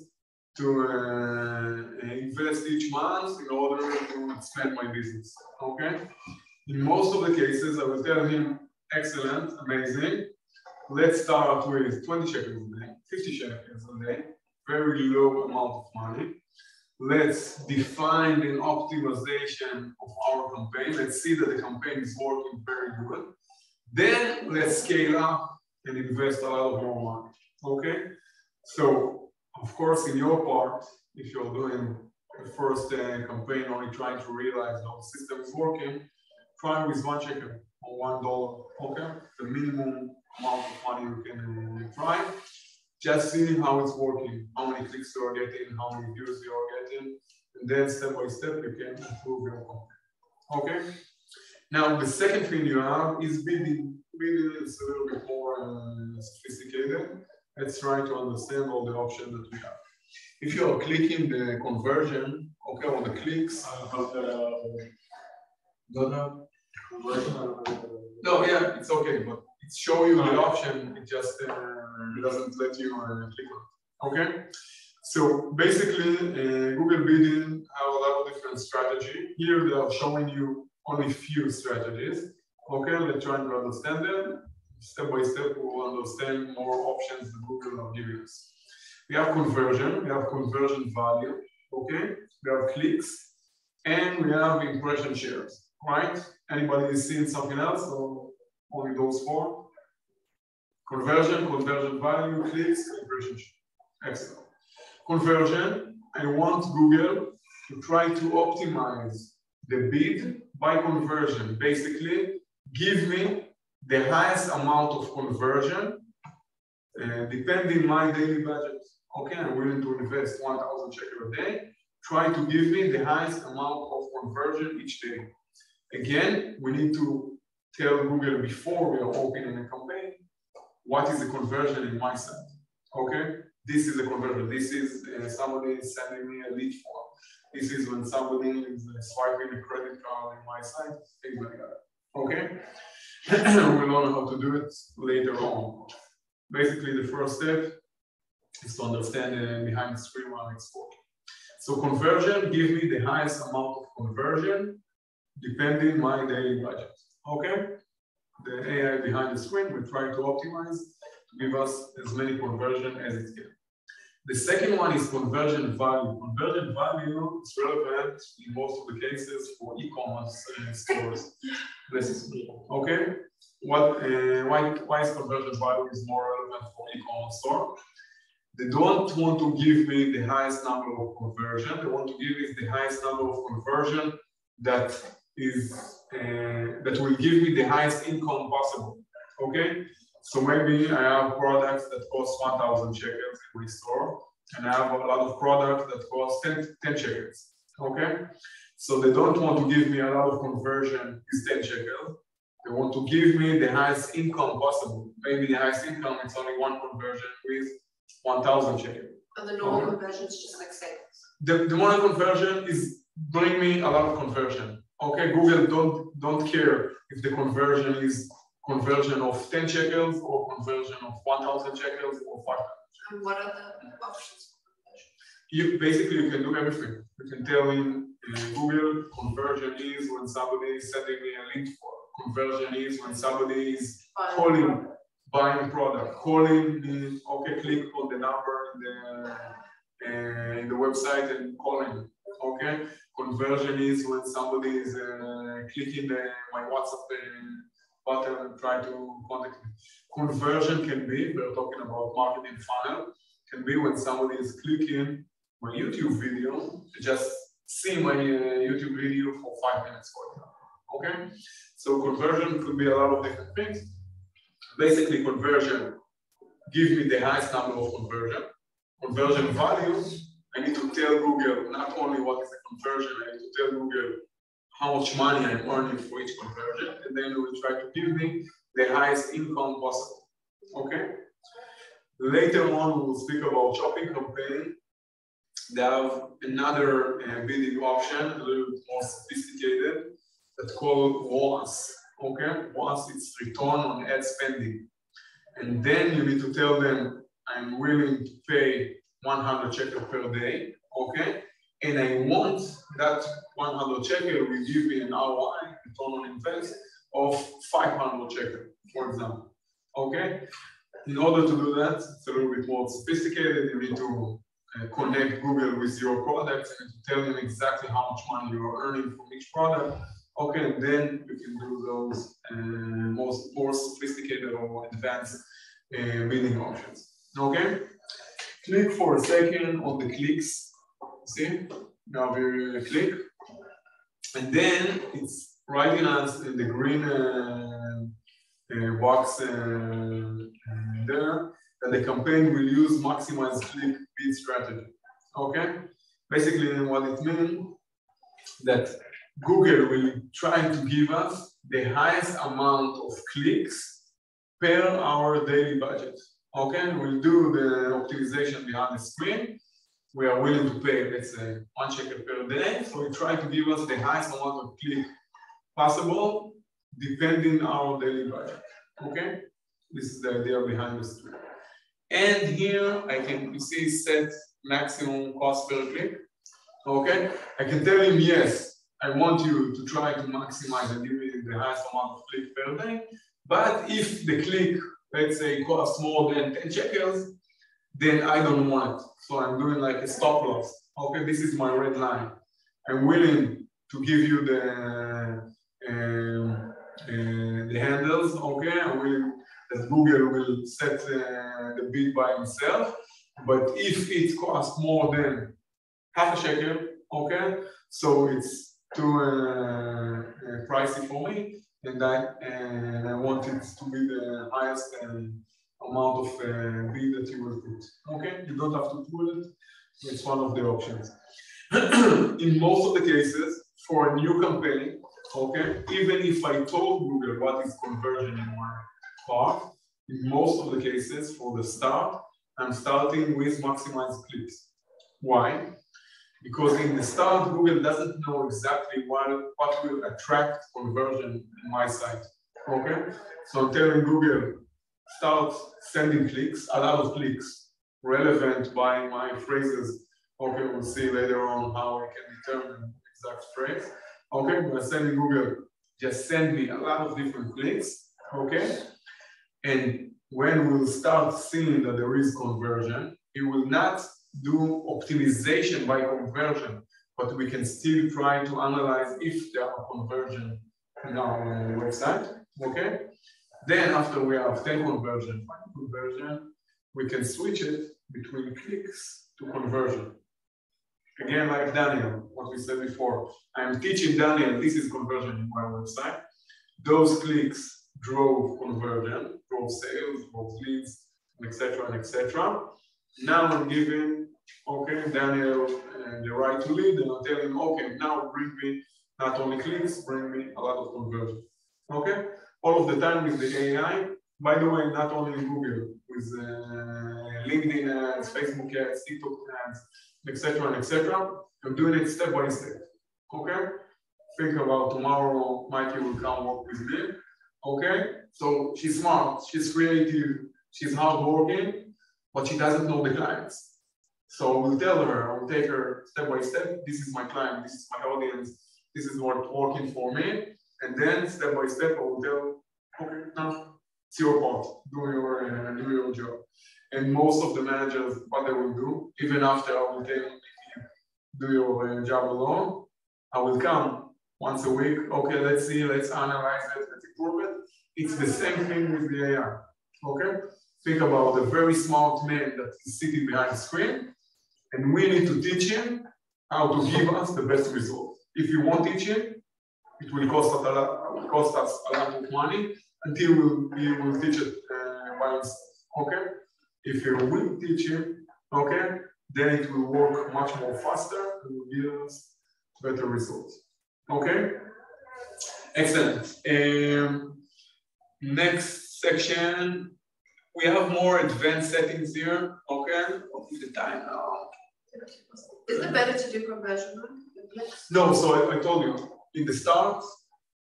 to invest each month in order to expand my business. Okay? In most of the cases, I will tell him, excellent, amazing. Let's start with 20 shekels a day, 50 shekels a day, very low amount of money. Let's define an optimization of our campaign. Let's see that the campaign is working very good. Then let's scale up and invest a lot of more money. Okay? So, of course, in your part, if you're doing the first campaign only trying to realize how the system is working, try with $1 or $1. Okay? The minimum amount of money you can try. Just see how it's working, how many clicks you are getting, how many views you are getting, and then step by step you can improve your campaign. Okay? Now, the second thing you have is bidding. Bidding is a little bit more sophisticated. Let's try to understand all the options that we have. If you are clicking the conversion, okay, on the clicks. No, yeah, it's okay, but it shows you the option, it just doesn't let you click on it. Okay? So basically, Google Bidding have a lot of different strategies. Here they are showing you only few strategies. Okay, let's try to understand them. Step by step, we will understand more options that Google are giving us. We have conversion, we have conversion value, okay? We have clicks, and we have impression shares, right? Anybody is seeing something else, or only those four? Conversion, conversion value, clicks, impression share. Excellent. Conversion, I want Google to try to optimize the bid by conversion. Basically, give me the highest amount of conversion, depending my daily budget. Okay, I'm willing to invest 1,000 shekel a day. Try to give me the highest amount of conversion each day. Again, we need to tell Google before we are opening a campaign, what is the conversion in my site? Okay, this is the conversion. This is somebody is sending me a lead form. This is when somebody is swiping a credit card in my site, things like that. Okay, we'll learn how to do it later on. Basically, the first step is to understand behind the screen what it's for. So conversion, give me the highest amount of conversion depending my daily budget. Okay, the AI behind the screen will try to optimize to give us as many conversion as it can. The second one is conversion value. Conversion value is relevant in most of the cases for e-commerce stores. Okay, why is conversion value is more relevant for e-commerce store? They don't want to give me the highest number of conversion. They want to give me the highest number of conversion that will give me the highest income possible. Okay, so maybe I have products that cost 1,000 shekels in my store, and I have a lot of products that cost 10 shekels. Okay, so they don't want to give me a lot of conversion is 10 shekels. They want to give me the highest income possible. Maybe the highest income is only one conversion with 1,000 shekels. And the normal conversion is just like sales. The normal conversion is bring me a lot of conversion. Okay, Google don't care if the conversion is conversion of 10 shekels or conversion of 1,000 shekels or 5,000 shekels. And what are the options for conversion? You can do everything. You can tell in Google conversion is when somebody is sending me a link for. Conversion is when somebody is calling, buying product, calling me, okay, click on the number in the website and calling. Okay, conversion is when somebody is clicking my WhatsApp button and try to contact me. Conversion can be, we're talking about marketing funnel, can be when somebody is clicking my YouTube video to just see my YouTube video for 5 minutes, for example. Okay, so conversion could be a lot of different things. Basically, conversion gives me the highest number of conversion. Conversion value, I need to tell Google not only what is the conversion, I need to tell Google how much money I'm earning for each conversion, and then it will try to give me the highest income possible. Okay? Later on, we'll speak about shopping campaign. They have another bidding option, a little bit more sophisticated, that's called ROAS. Okay? ROAS is return on ad spending. And then you need to tell them, I'm willing to pay 100 shekel per day, okay? And I want that 100 shekel will give me an ROI, return on invest, of 500 shekel, for example, okay? In order to do that, it's a little bit more sophisticated. You need to connect Google with your products and to tell them exactly how much money you are earning from each product. Okay, and then you can do those more sophisticated or advanced bidding options. Okay, click for a second on the clicks. See, now we click, and then it's writing us in the green box there that the campaign will use maximize click bid strategy. Okay, basically what it means that Google will try to give us the highest amount of clicks per our daily budget. Okay, we'll do the optimization behind the screen. We are willing to pay, let's say, 1 shekel per day. So we try to give us the highest amount of click possible, depending on our daily budget. Okay, this is the idea behind the screen. And here I can, you see, set maximum cost per click. Okay, I can tell him yes. I want you to try to maximize and give me the highest amount of click per day. But if the click, let's say, costs more than 10 shekels, then I don't want it. So I'm doing like a stop loss. Okay, this is my red line. I'm willing to give you the handles. Okay, I'm willing that Google will set the bid by himself. But if it costs more than half a shekel, okay, so it's too pricey for me, and I want it to be the highest amount of bid that you will put. Okay, you don't have to put it. It's one of the options. In most of the cases, for a new campaign, okay, even if I told Google what is conversion in my part, in most of the cases, for the start, I'm starting with maximized clicks. Why? Because in the start, Google doesn't know exactly what will attract conversion in my site. Okay? So I'm telling Google, start sending clicks, a lot of clicks, relevant by my phrases. Okay, we'll see later on how I can determine the exact phrase. Okay, but sending Google, just send me a lot of different clicks. Okay? And when we'll start seeing that there is conversion, it will not do optimization by conversion, but we can still try to analyze if there are conversion in our website, okay? Then after we have 10 conversion, 5 conversion, we can switch it between clicks to conversion. Again, like Daniel, what we said before, I'm teaching Daniel, this is conversion in my website. Those clicks drove conversion, drove sales, drove leads, etc., etc. Now I'm giving, okay, Daniel the right to lead, and I'm telling him, okay, now bring me not only clicks, bring me a lot of conversion. Okay? All of the time with the AI, by the way, not only in Google, with LinkedIn ads, Facebook ads, TikTok ads, etc., etc. I'm doing it step by step. Okay? Think about tomorrow, Mikey will come work with me. Okay? So she's smart, she's creative, she's hardworking, but she doesn't know the clients. So we'll tell her, I will take her step by step, this is my client, this is my audience, this is what's working for me. And then step by step, I will tell, okay, now it's your part, do your job. And most of the managers, what they will do, even after I will tell you, do your job alone, I will come once a week, okay, let's see, let's analyze it, let's improve it. It's the same thing with the AI, okay? Think about a very smart man that is sitting behind the screen, and we need to teach him how to give us the best result. If you won't teach him, it will cost us a lot of money until he will teach it by himself, okay? If you will teach him, okay, then it will work much more faster and will give us better results, okay? Excellent. Next section. We have more advanced settings here, okay? With the time now. Is it better to do conversion? No, so I told you, in the start,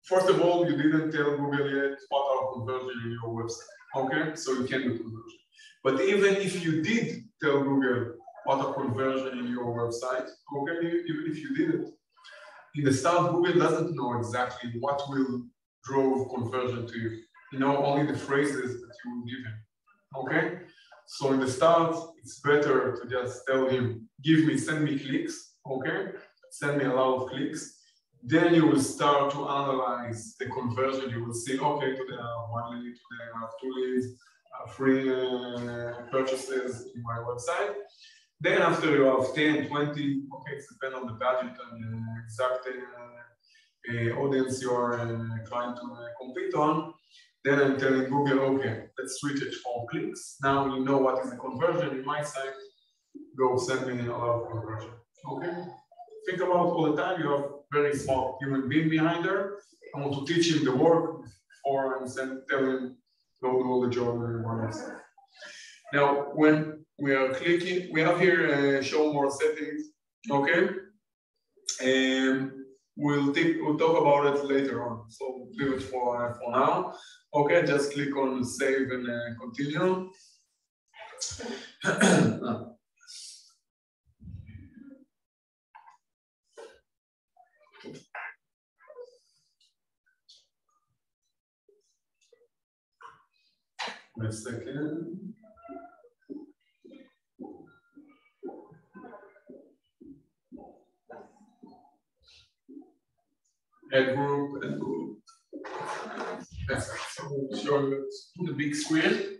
first of all, you didn't tell Google yet what are conversion in your website, okay? So you can do conversion. But even if you did tell Google what are conversion in your website, okay, even if you didn't, in the start, Google doesn't know exactly what will drove conversion to you. You know, only the phrases that you will give him. Okay? So in the start, it's better to just tell him, send me clicks, okay? Send me a lot of clicks. Then you will start to analyze the conversion. You will see, okay, today I have 1 lead, today I have 2 leads, 3 purchases in my website. Then after you have 10, 20, okay, it depends on the budget and the exact audience you are trying to compete on. Then I'm telling Google, okay, let's switch it from clicks. Now you know what is the conversion in my site. Go send me a lot of conversion. Okay? Think about all the time, you have very smart human being behind there. I want to teach him the work before I'm tell him, go do all the job by himself. Now, when we are clicking, we have here show more settings, okay? We'll talk about it later on, so leave it for now. Okay, just click on save and continue. Wait a second. Add group. Yes, so we'll show you on the big screen.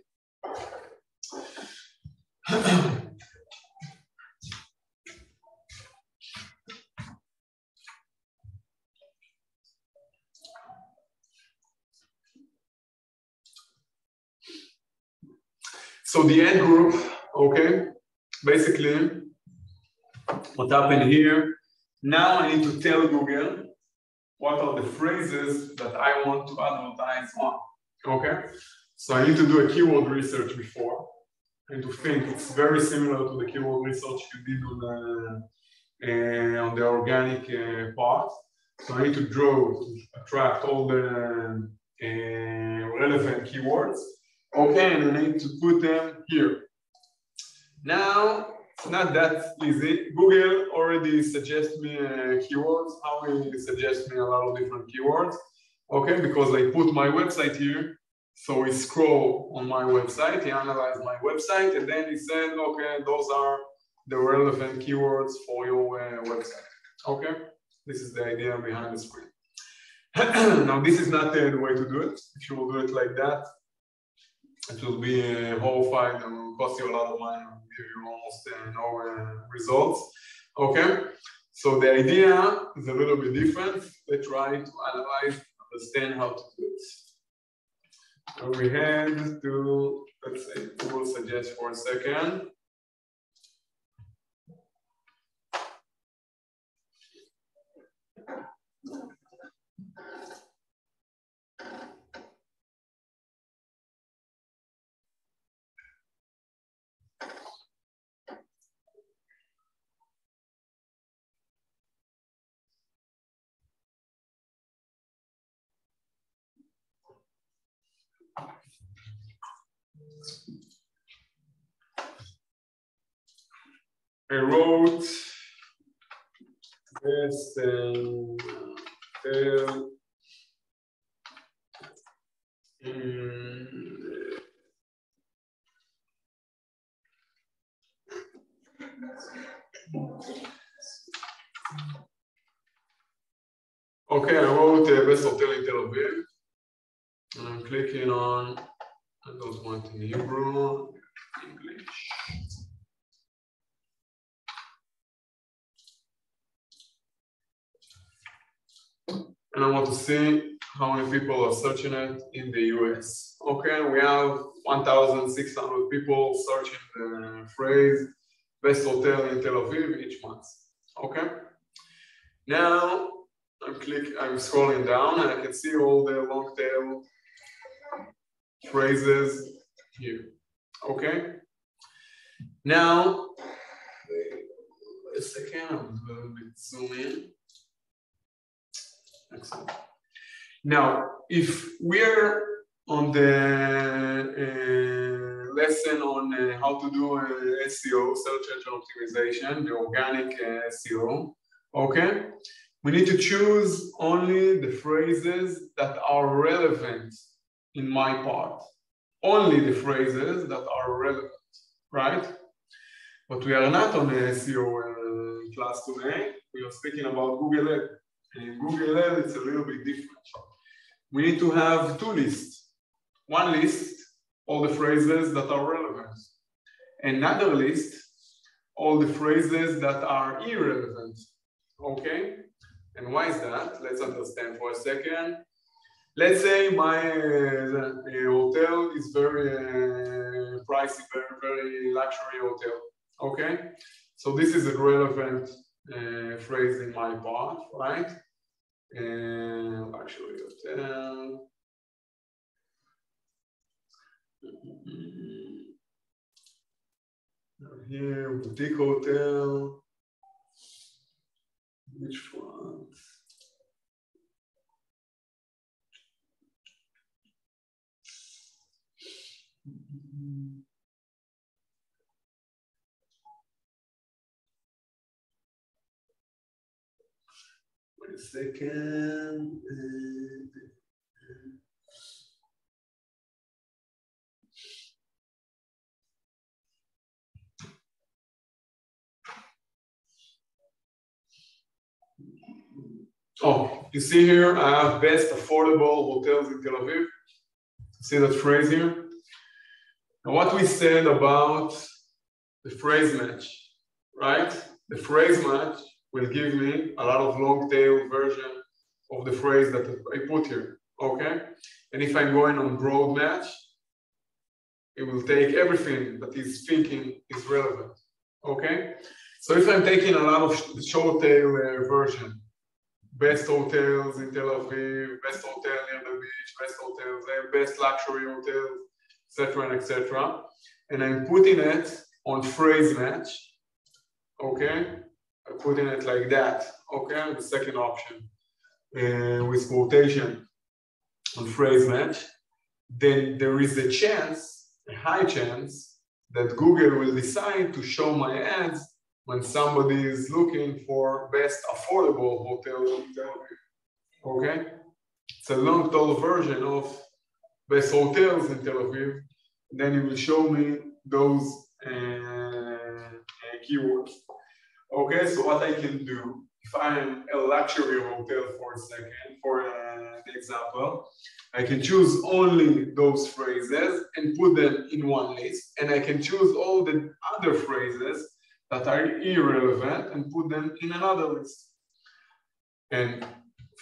So the ad group, okay, basically what happened here, now I need to tell Google what are the phrases that I want to advertise on, okay? So I need to do a keyword research before. I need to think, it's very similar to the keyword research you did on the organic part. So I need to attract all the relevant keywords, okay, and I need to put them here. Now, it's not that easy. Google already suggests me keywords. How will he suggest me a lot of different keywords? Okay, because I put my website here. So he scrolled on my website, he analyzed my website, and then he said, okay, those are the relevant keywords for your website. Okay, this is the idea behind the screen. Now, this is not the way to do it. If you will do it like that, it will be horrifying and will cost you a lot of money and give you almost no results. Okay, so the idea is a little bit different. Let's try to analyze, understand how to do it. So we head to, let's say, Google suggest for a second. I wrote this okay, I wrote best hotel in Tel Aviv. And I'm clicking on, I don't want in Hebrew, English. And I want to see how many people are searching it in the US. Okay, we have 1,600 people searching the phrase best hotel in Tel Aviv each month. Okay, now I'm scrolling down and I can see all the long tail phrases here. Okay, now wait a second, I'm a little bit zoom in. Excellent. Now, if we're on the lesson on how to do SEO, search engine optimization, the organic SEO, okay? We need to choose only the phrases that are relevant in my part. Only the phrases that are relevant, right? But we are not on the SEO class today. We are speaking about Google Ads. And in Google Ads, it's a little bit different. We need to have two lists. One list, all the phrases that are relevant. Another list, all the phrases that are irrelevant. Okay? And why is that? Let's understand for a second. Let's say my hotel is very pricey, very luxury hotel. Okay? So this is a relevant phrase in my part, right? Luxury hotel. Here, boutique hotel. Which one? Wait a second. Oh, you see here, I have best affordable hotels in Tel Aviv. See that phrase here? Now what we said about the phrase match, right? The phrase match will give me a lot of long tail version of the phrase that I put here, okay? And if I'm going on broad match, it will take everything that he's thinking is relevant. Okay? So if I'm taking a lot of short tail version, best hotels in Tel Aviv, best hotel near the beach, best hotels there, best luxury hotels, etc., and I'm putting it on phrase match, okay? I'm putting it like that, okay? The second option with quotation on phrase match, then there is a chance, a high chance, that Google will decide to show my ads when somebody is looking for best affordable hotel in Tel Aviv, okay? It's a long-tail version of best hotels in Tel Aviv. Then it will show me those keywords. Okay, so what I can do, if I'm a luxury hotel for a second, for the example, I can choose only those phrases and put them in one list, and I can choose all the other phrases that are irrelevant and put them in another list. And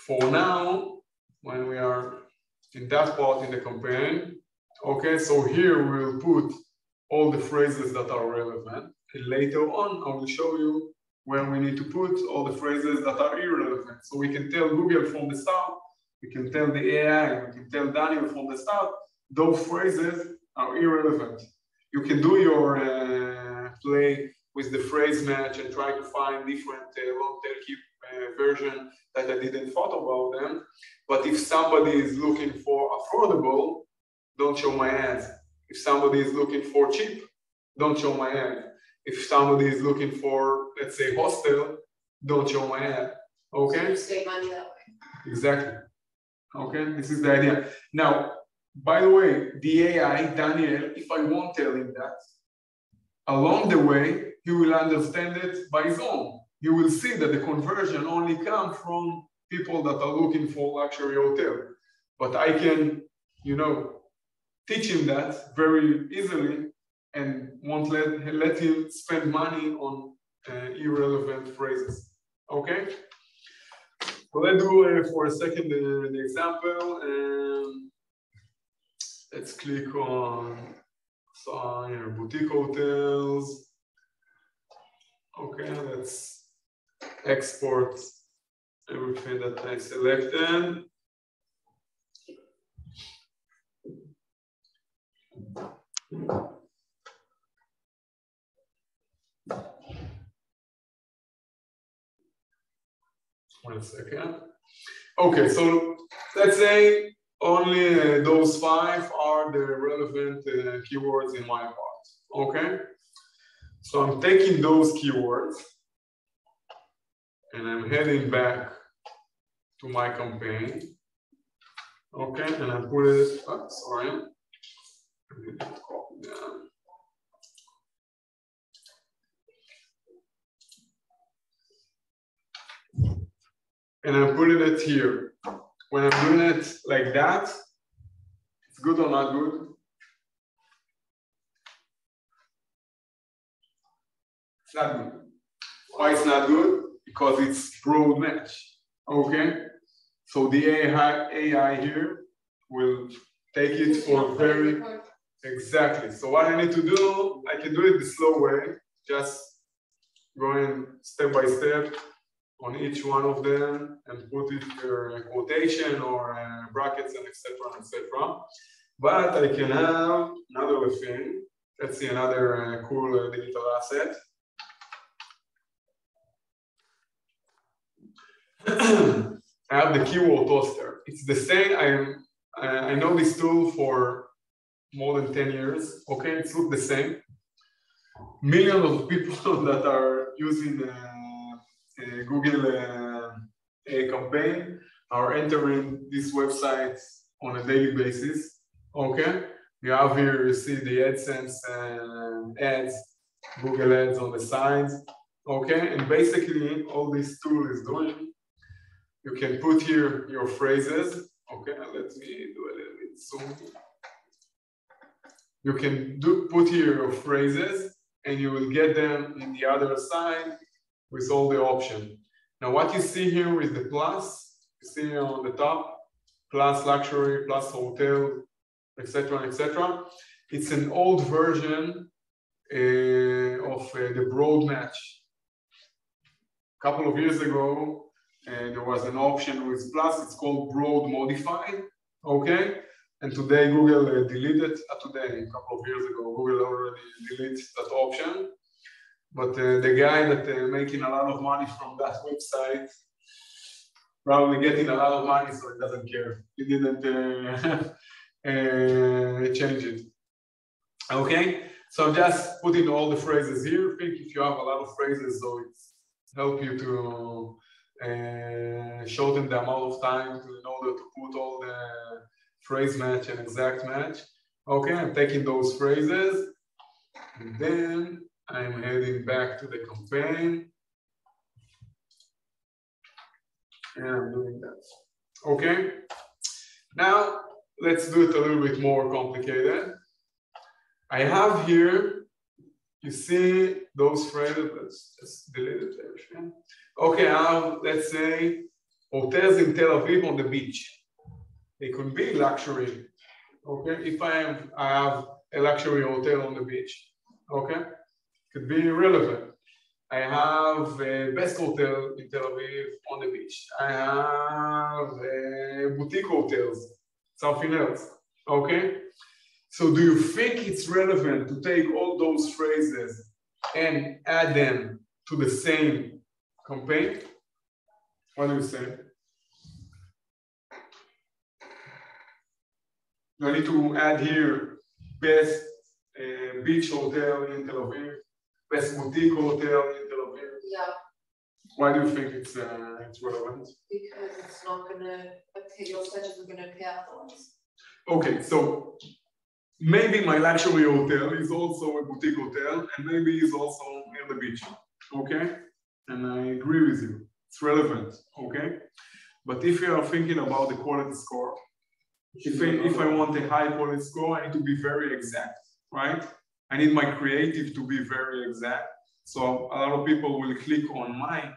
for now, when we are in that part in the campaign, okay, so here we'll put all the phrases that are relevant, and later on I will show you where we need to put all the phrases that are irrelevant. So we can tell Google from the start, we can tell the AI, we can tell Daniel from the start, those phrases are irrelevant. You can do your play with the phrase match and try to find different long-tail key version that I didn't thought about them. But if somebody is looking for affordable, don't show my ads. If somebody is looking for cheap, don't show my ad. If somebody is looking for, let's say, hostel, don't show my ad. Okay? You save money that way. Exactly. Okay, this is the idea. Now, by the way, the AI, Daniel, if I won't tell him that, along the way, he will understand it by his own. He will see that the conversion only comes from people that are looking for luxury hotel. But I can, you know, teach him that very easily and won't let him spend money on irrelevant phrases. Okay? So let's do for a second the example. Let's click on boutique hotels. Okay, let's export everything that I selected. One second. Okay, so let's say only those 5 are the relevant keywords in my part. Okay, so I'm taking those keywords and I'm heading back to my campaign. Okay, and I put it. Oh, sorry. Copy that. And I'm putting it here. When I'm doing it like that, it's good or not good? It's not good. Why it's not good? Because it's broad match. Okay? So the AI here will take it for very exactly. So what I need to do, I can do it the slow way, just going step by step on each one of them and put it in quotation or brackets and etc. But I can have another thing. Let's see another cool digital asset. I have the keyword toaster. It's the same. I know this tool for more than 10 years. Okay, it's look the same. Millions of people that are using Google campaign are entering this website on a daily basis. Okay, you have here, you see the AdSense ads, Google ads on the sides. Okay, and basically all this tool is doing, you can put here your phrases. Okay, let me do a little bit zoom. You can put here your phrases and you will get them in the other side with all the options. Now what you see here is the plus, you see here on the top, plus luxury, plus hotel, etc. It's an old version of the broad match. A couple of years ago, there was an option with Plus, it's called broad modified, okay? And today Google deleted, today, a couple of years ago, Google already deleted that option. But the guy that making a lot of money from that website, probably getting a lot of money, so he doesn't care. He didn't change it. Okay, so just putting all the phrases here. I think if you have a lot of phrases, so it's help you to shorten the amount of time in order to put all the phrase match and exact match. Okay, I'm taking those phrases, and then I'm heading back to the campaign. And I'm doing that. Okay, now let's do it a little bit more complicated. I have here, you see those phrases, let's just delete it there. Okay, I have, let's say, hotels in Tel Aviv on the beach. It could be luxury, okay? If I have a luxury hotel on the beach, okay? Could be relevant. I have a best hotel in Tel Aviv on the beach. I have boutique hotels, something else, okay? So do you think it's relevant to take all those phrases and add them to the same campaign? What do you say? Do I need to add here best beach hotel in Tel Aviv, best boutique hotel in Tel Aviv? Yeah. Why do you think it's relevant? Because it's not gonna appear, your search isn't gonna appear otherwise. Okay, so maybe my luxury hotel is also a boutique hotel, and maybe it's also near the beach, okay? And I agree with you, it's relevant, okay? But if you are thinking about the quality score, if I want a high quality score, I need to be very exact, right? I need my creative to be very exact. So a lot of people will click on my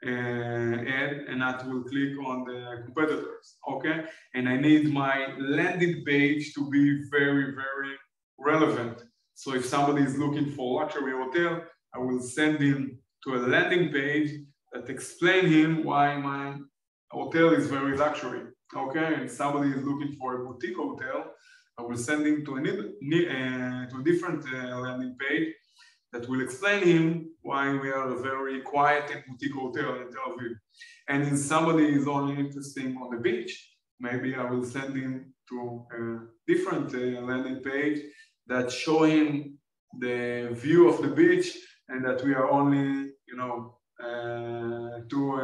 ad and not will click on the competitors, okay? And I need my landing page to be very, very relevant. So if somebody is looking for luxury hotel, I will send him to a landing page that explain him why my hotel is very luxury, okay? And somebody is looking for a boutique hotel, I will send him to a different landing page that will explain him why we are a very quiet and boutique hotel in Tel Aviv. And if somebody is only interested on the beach, maybe I will send him to a different landing page that show him the view of the beach and that we are only, you know, two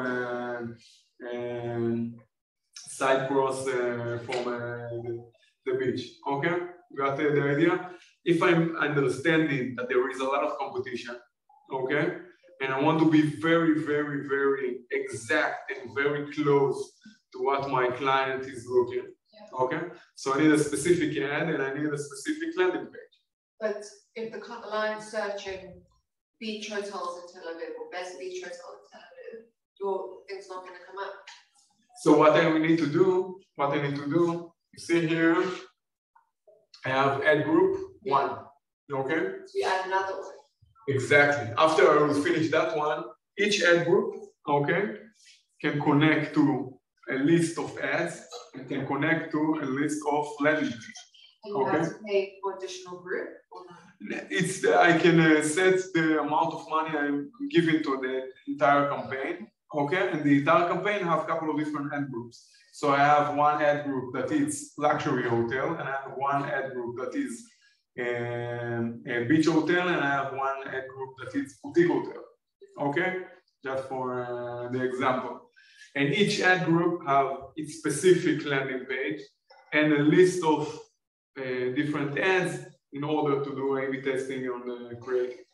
side cross from the beach. Okay, you got the idea? If I'm understanding that there is a lot of competition, okay, and I want to be very, very, very exact and very close to what my client is looking, okay? So I need a specific ad and I need a specific landing page. But if the client's searching beach hotels in Tel Aviv or best beach hotel in Tel Aviv, your thing's not going to come up. So what I need to do, you see here, I have ad group 1, okay? So we add another one. Exactly. After I will finish that one, each ad group, okay, can connect to a list of ads and can connect to a list of landing pages. And you have to pay for additional group or not? It's I can set the amount of money I'm giving to the entire campaign, okay? And the entire campaign have a couple of different ad groups. So I have one ad group that is luxury hotel, and I have one ad group that is a beach hotel, and I have one ad group that is boutique hotel, okay? Just for the example. And each ad group have its specific landing page and a list of different ads in order to do A/B testing on the creative.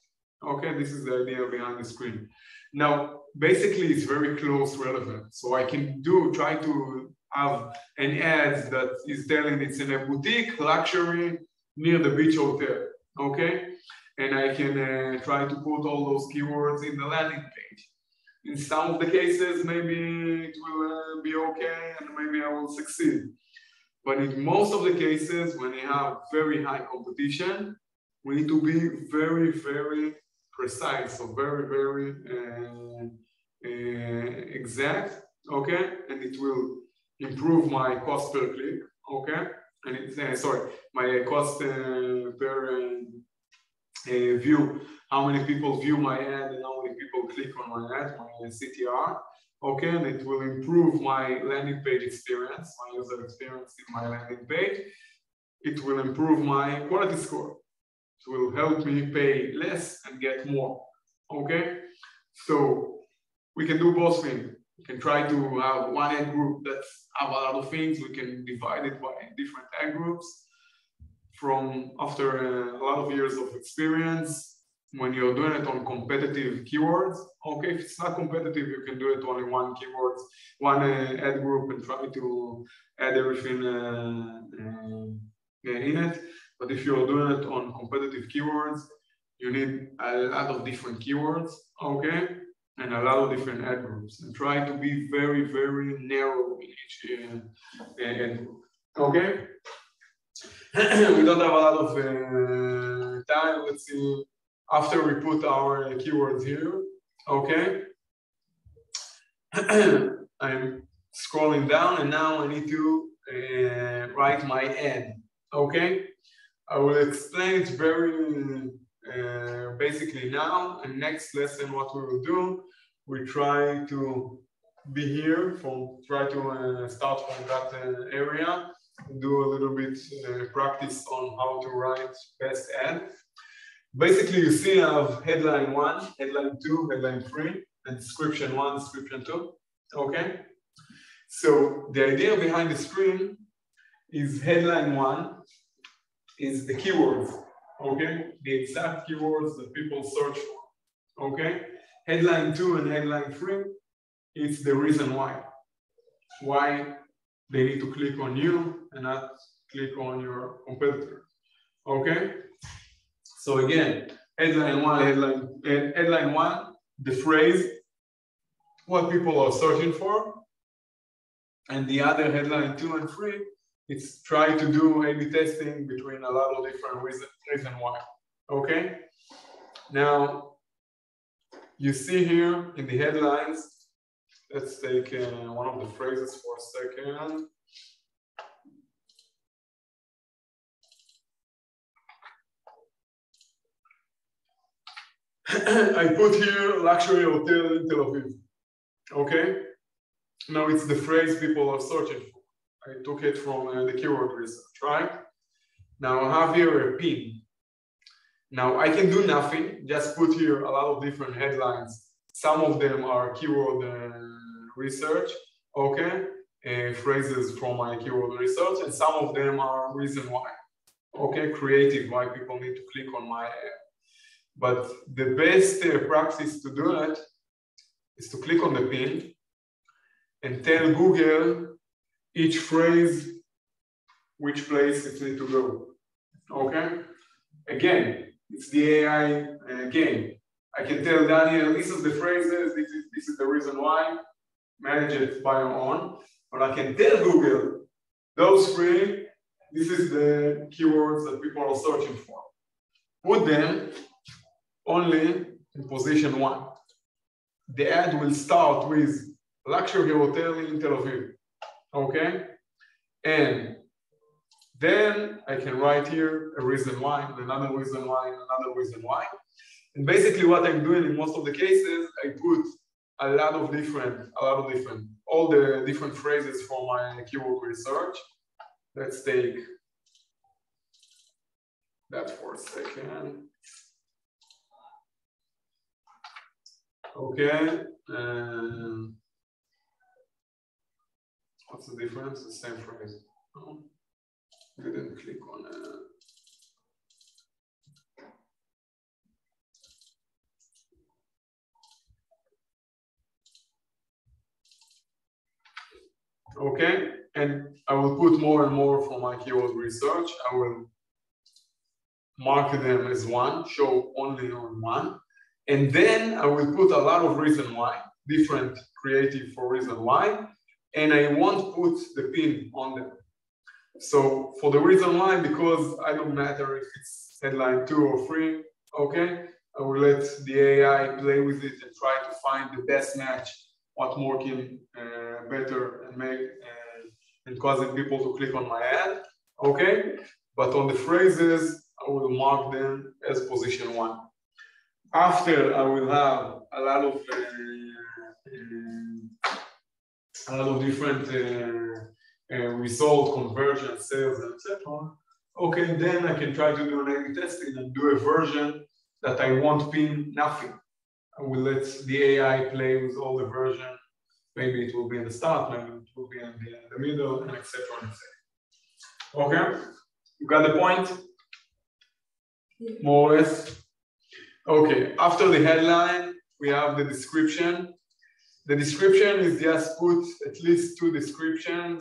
Okay, this is the idea behind the screen. Now, basically, it's very close relevant. So I can try to have an ad that is telling it's in a boutique, luxury, near the beach hotel, okay? And I can try to put all those keywords in the landing page. In some of the cases, maybe it will be okay, and maybe I will succeed. But in most of the cases, when you have very high competition, we need to be very, very precise, so very, very exact, okay? And it will improve my cost per click, okay? And it's, my cost per view, how many people view my ad and how many people click on my ad, my CTR, okay? And it will improve my landing page experience, my user experience in my landing page. It will improve my quality score. It will help me pay less and get more, okay? So we can do both things. We can try to have one ad group that have a lot of things. We can divide it by different ad groups. After a lot of years of experience, when you're doing it on competitive keywords, okay, if it's not competitive, you can do it only one keywords, one ad group and try to add everything in it. But if you're doing it on competitive keywords, you need a lot of different keywords, okay? And a lot of different ad groups. And try to be very, very narrow in each ad group, okay? We don't have a lot of time. Let's see. After we put our keywords here, okay? I'm scrolling down and now I need to write my ad, okay? I will explain it very basically now, and next lesson what we will do, we try to be here try to start from that area, do a little bit practice on how to write best ad. Basically, you see I have headline 1, headline 2, headline 3, and description 1, description 2, okay? So the idea behind the screen is headline 1 is the keywords, okay? The exact keywords that people search for, okay? Headline 2 and headline 3, it's the reason why they need to click on you and not click on your competitor, okay? So again, headline 1, the phrase, what people are searching for, and the other headline 2 and 3, it's try to do A/B testing between a lot of different reason why, okay? Now, you see here in the headlines, let's take one of the phrases for a second. I put here luxury hotel in Tel Aviv, okay? Now it's the phrase people are searching for. I took it from the keyword research, right? Now I have here a pin. Now I can do nothing, just put here a lot of different headlines. Some of them are keyword research, okay? Phrases from my keyword research, and some of them are reason why, okay? Creative, why people need to click on my ad. But the best practice to do it is to click on the pin and tell Google each phrase, which place it needs to go, okay? Again, it's the AI game. I can tell Daniel, this is the phrases, this is the reason why, manage it by your own. But I can tell Google, those 3, this is the keywords that people are searching for. Put them only in position 1. The ad will start with luxury hotel in Tel Aviv, okay? And then I can write here a reason why, another reason why, another reason why. And basically what I'm doing in most of the cases, I put all the different phrases for my keyword research. Let's take that for a second. Okay. What's the difference? The same phrase. Oh, I didn't click on it. Okay, and I will put more and more for my keyword research. I will mark them as 1, show only on 1. And then I will put a lot of reason why, different creative for reason why, and I won't put the pin on them. So for the reason why, because I don't matter if it's headline 2 or 3, okay? I will let the AI play with it and try to find the best match, what working better and make and causing people to click on my ad, okay? But on the phrases, I will mark them as position 1. After, I will have a lot of different result, conversion, sales, etc. Okay, then I can try to do an A/B testing and do a version that I won't pin nothing. I will let the AI play with all the version. Maybe it will be in the start, maybe it will be in the middle, and etc. Okay, you got the point? More or less. Okay, after the headline, we have the description. The description is just put at least 2 descriptions.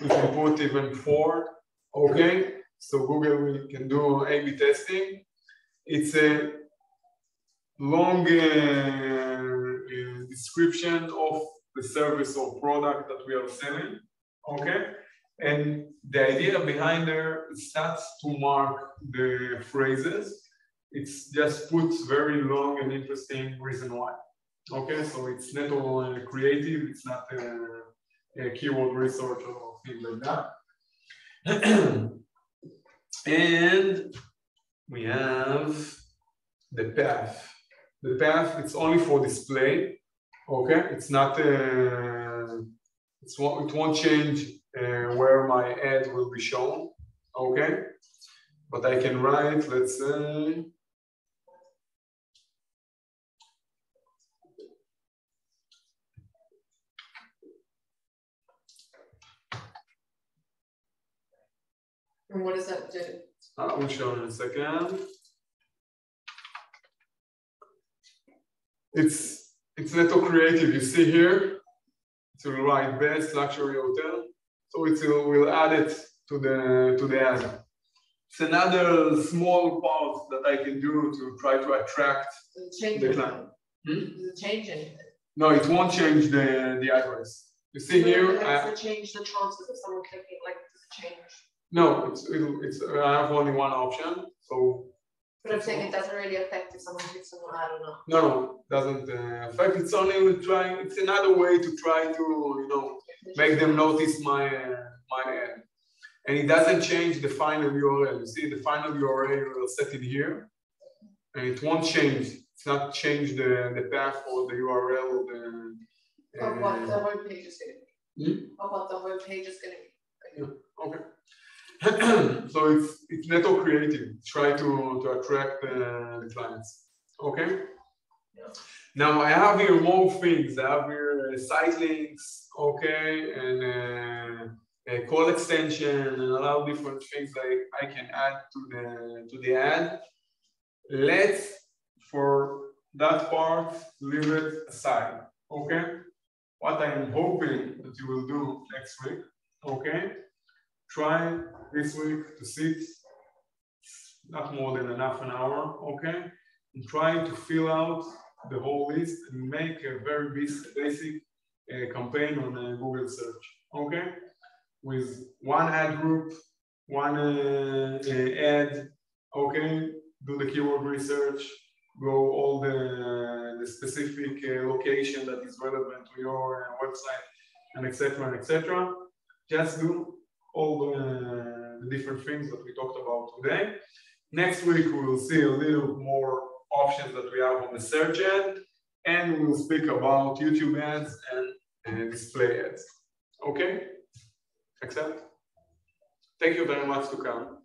We can put even 4. Okay, so Google can do A/B testing. It's a long description of the service or product that we are selling. Okay, and the idea behind there is not to mark the phrases. It's just puts very long and interesting reason why. Okay, so it's not all creative. It's not a keyword research or things like that. And we have the path. The path, it's only for display. Okay, it's not. It won't change where my ad will be shown. Okay, but I can write. Let's say. And what does that do? I will show in a second. It's netto creative. You see here, it will write best luxury hotel. So it will add it to the ad. It's another small part that I can do to try to attract the client. Does it change anything? No, it won't change the address. You see here. Does it change the chances of someone clicking? Like, does it change? No, I have only one option. So. But I'm saying it doesn't really affect if someone clicks on I don't know. No, it doesn't affect. It's only trying. It's another way to try to make them notice my ad, and it doesn't change the final URL. You see, the final URL will set it here, and it won't change. It's not change the path or the URL or the. Of what the web page is going to be. Of what the web page is going to be. Yeah. Okay. So it's netto creative. Try to attract the clients. Okay. Yeah. Now I have here more things. I have here site links. Okay, and a call extension and a lot of different things that I can add to the ad. Let's for that part leave it aside. Okay. What I am hoping that you will do next week. Okay. Try this week to sit not more than half an hour, okay? And try to fill out the whole list and make a very basic campaign on Google search, okay? With one ad group, one ad, okay? Do the keyword research, go all the specific location that is relevant to your website, and etc. Just do all the different things that we talked about today. Next week, we will see a little more options that we have on the search ad, and we will speak about YouTube ads and display ads. Okay? Accept? Thank you very much to come.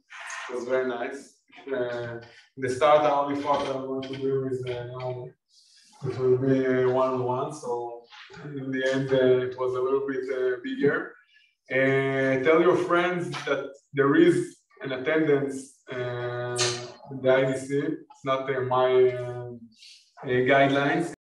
It was very nice. In the start, I only thought I was going to do is it will be one-on-one, so in the end, it was a little bit bigger. Tell your friends that there is an attendance in the IDC. It's not my guidelines.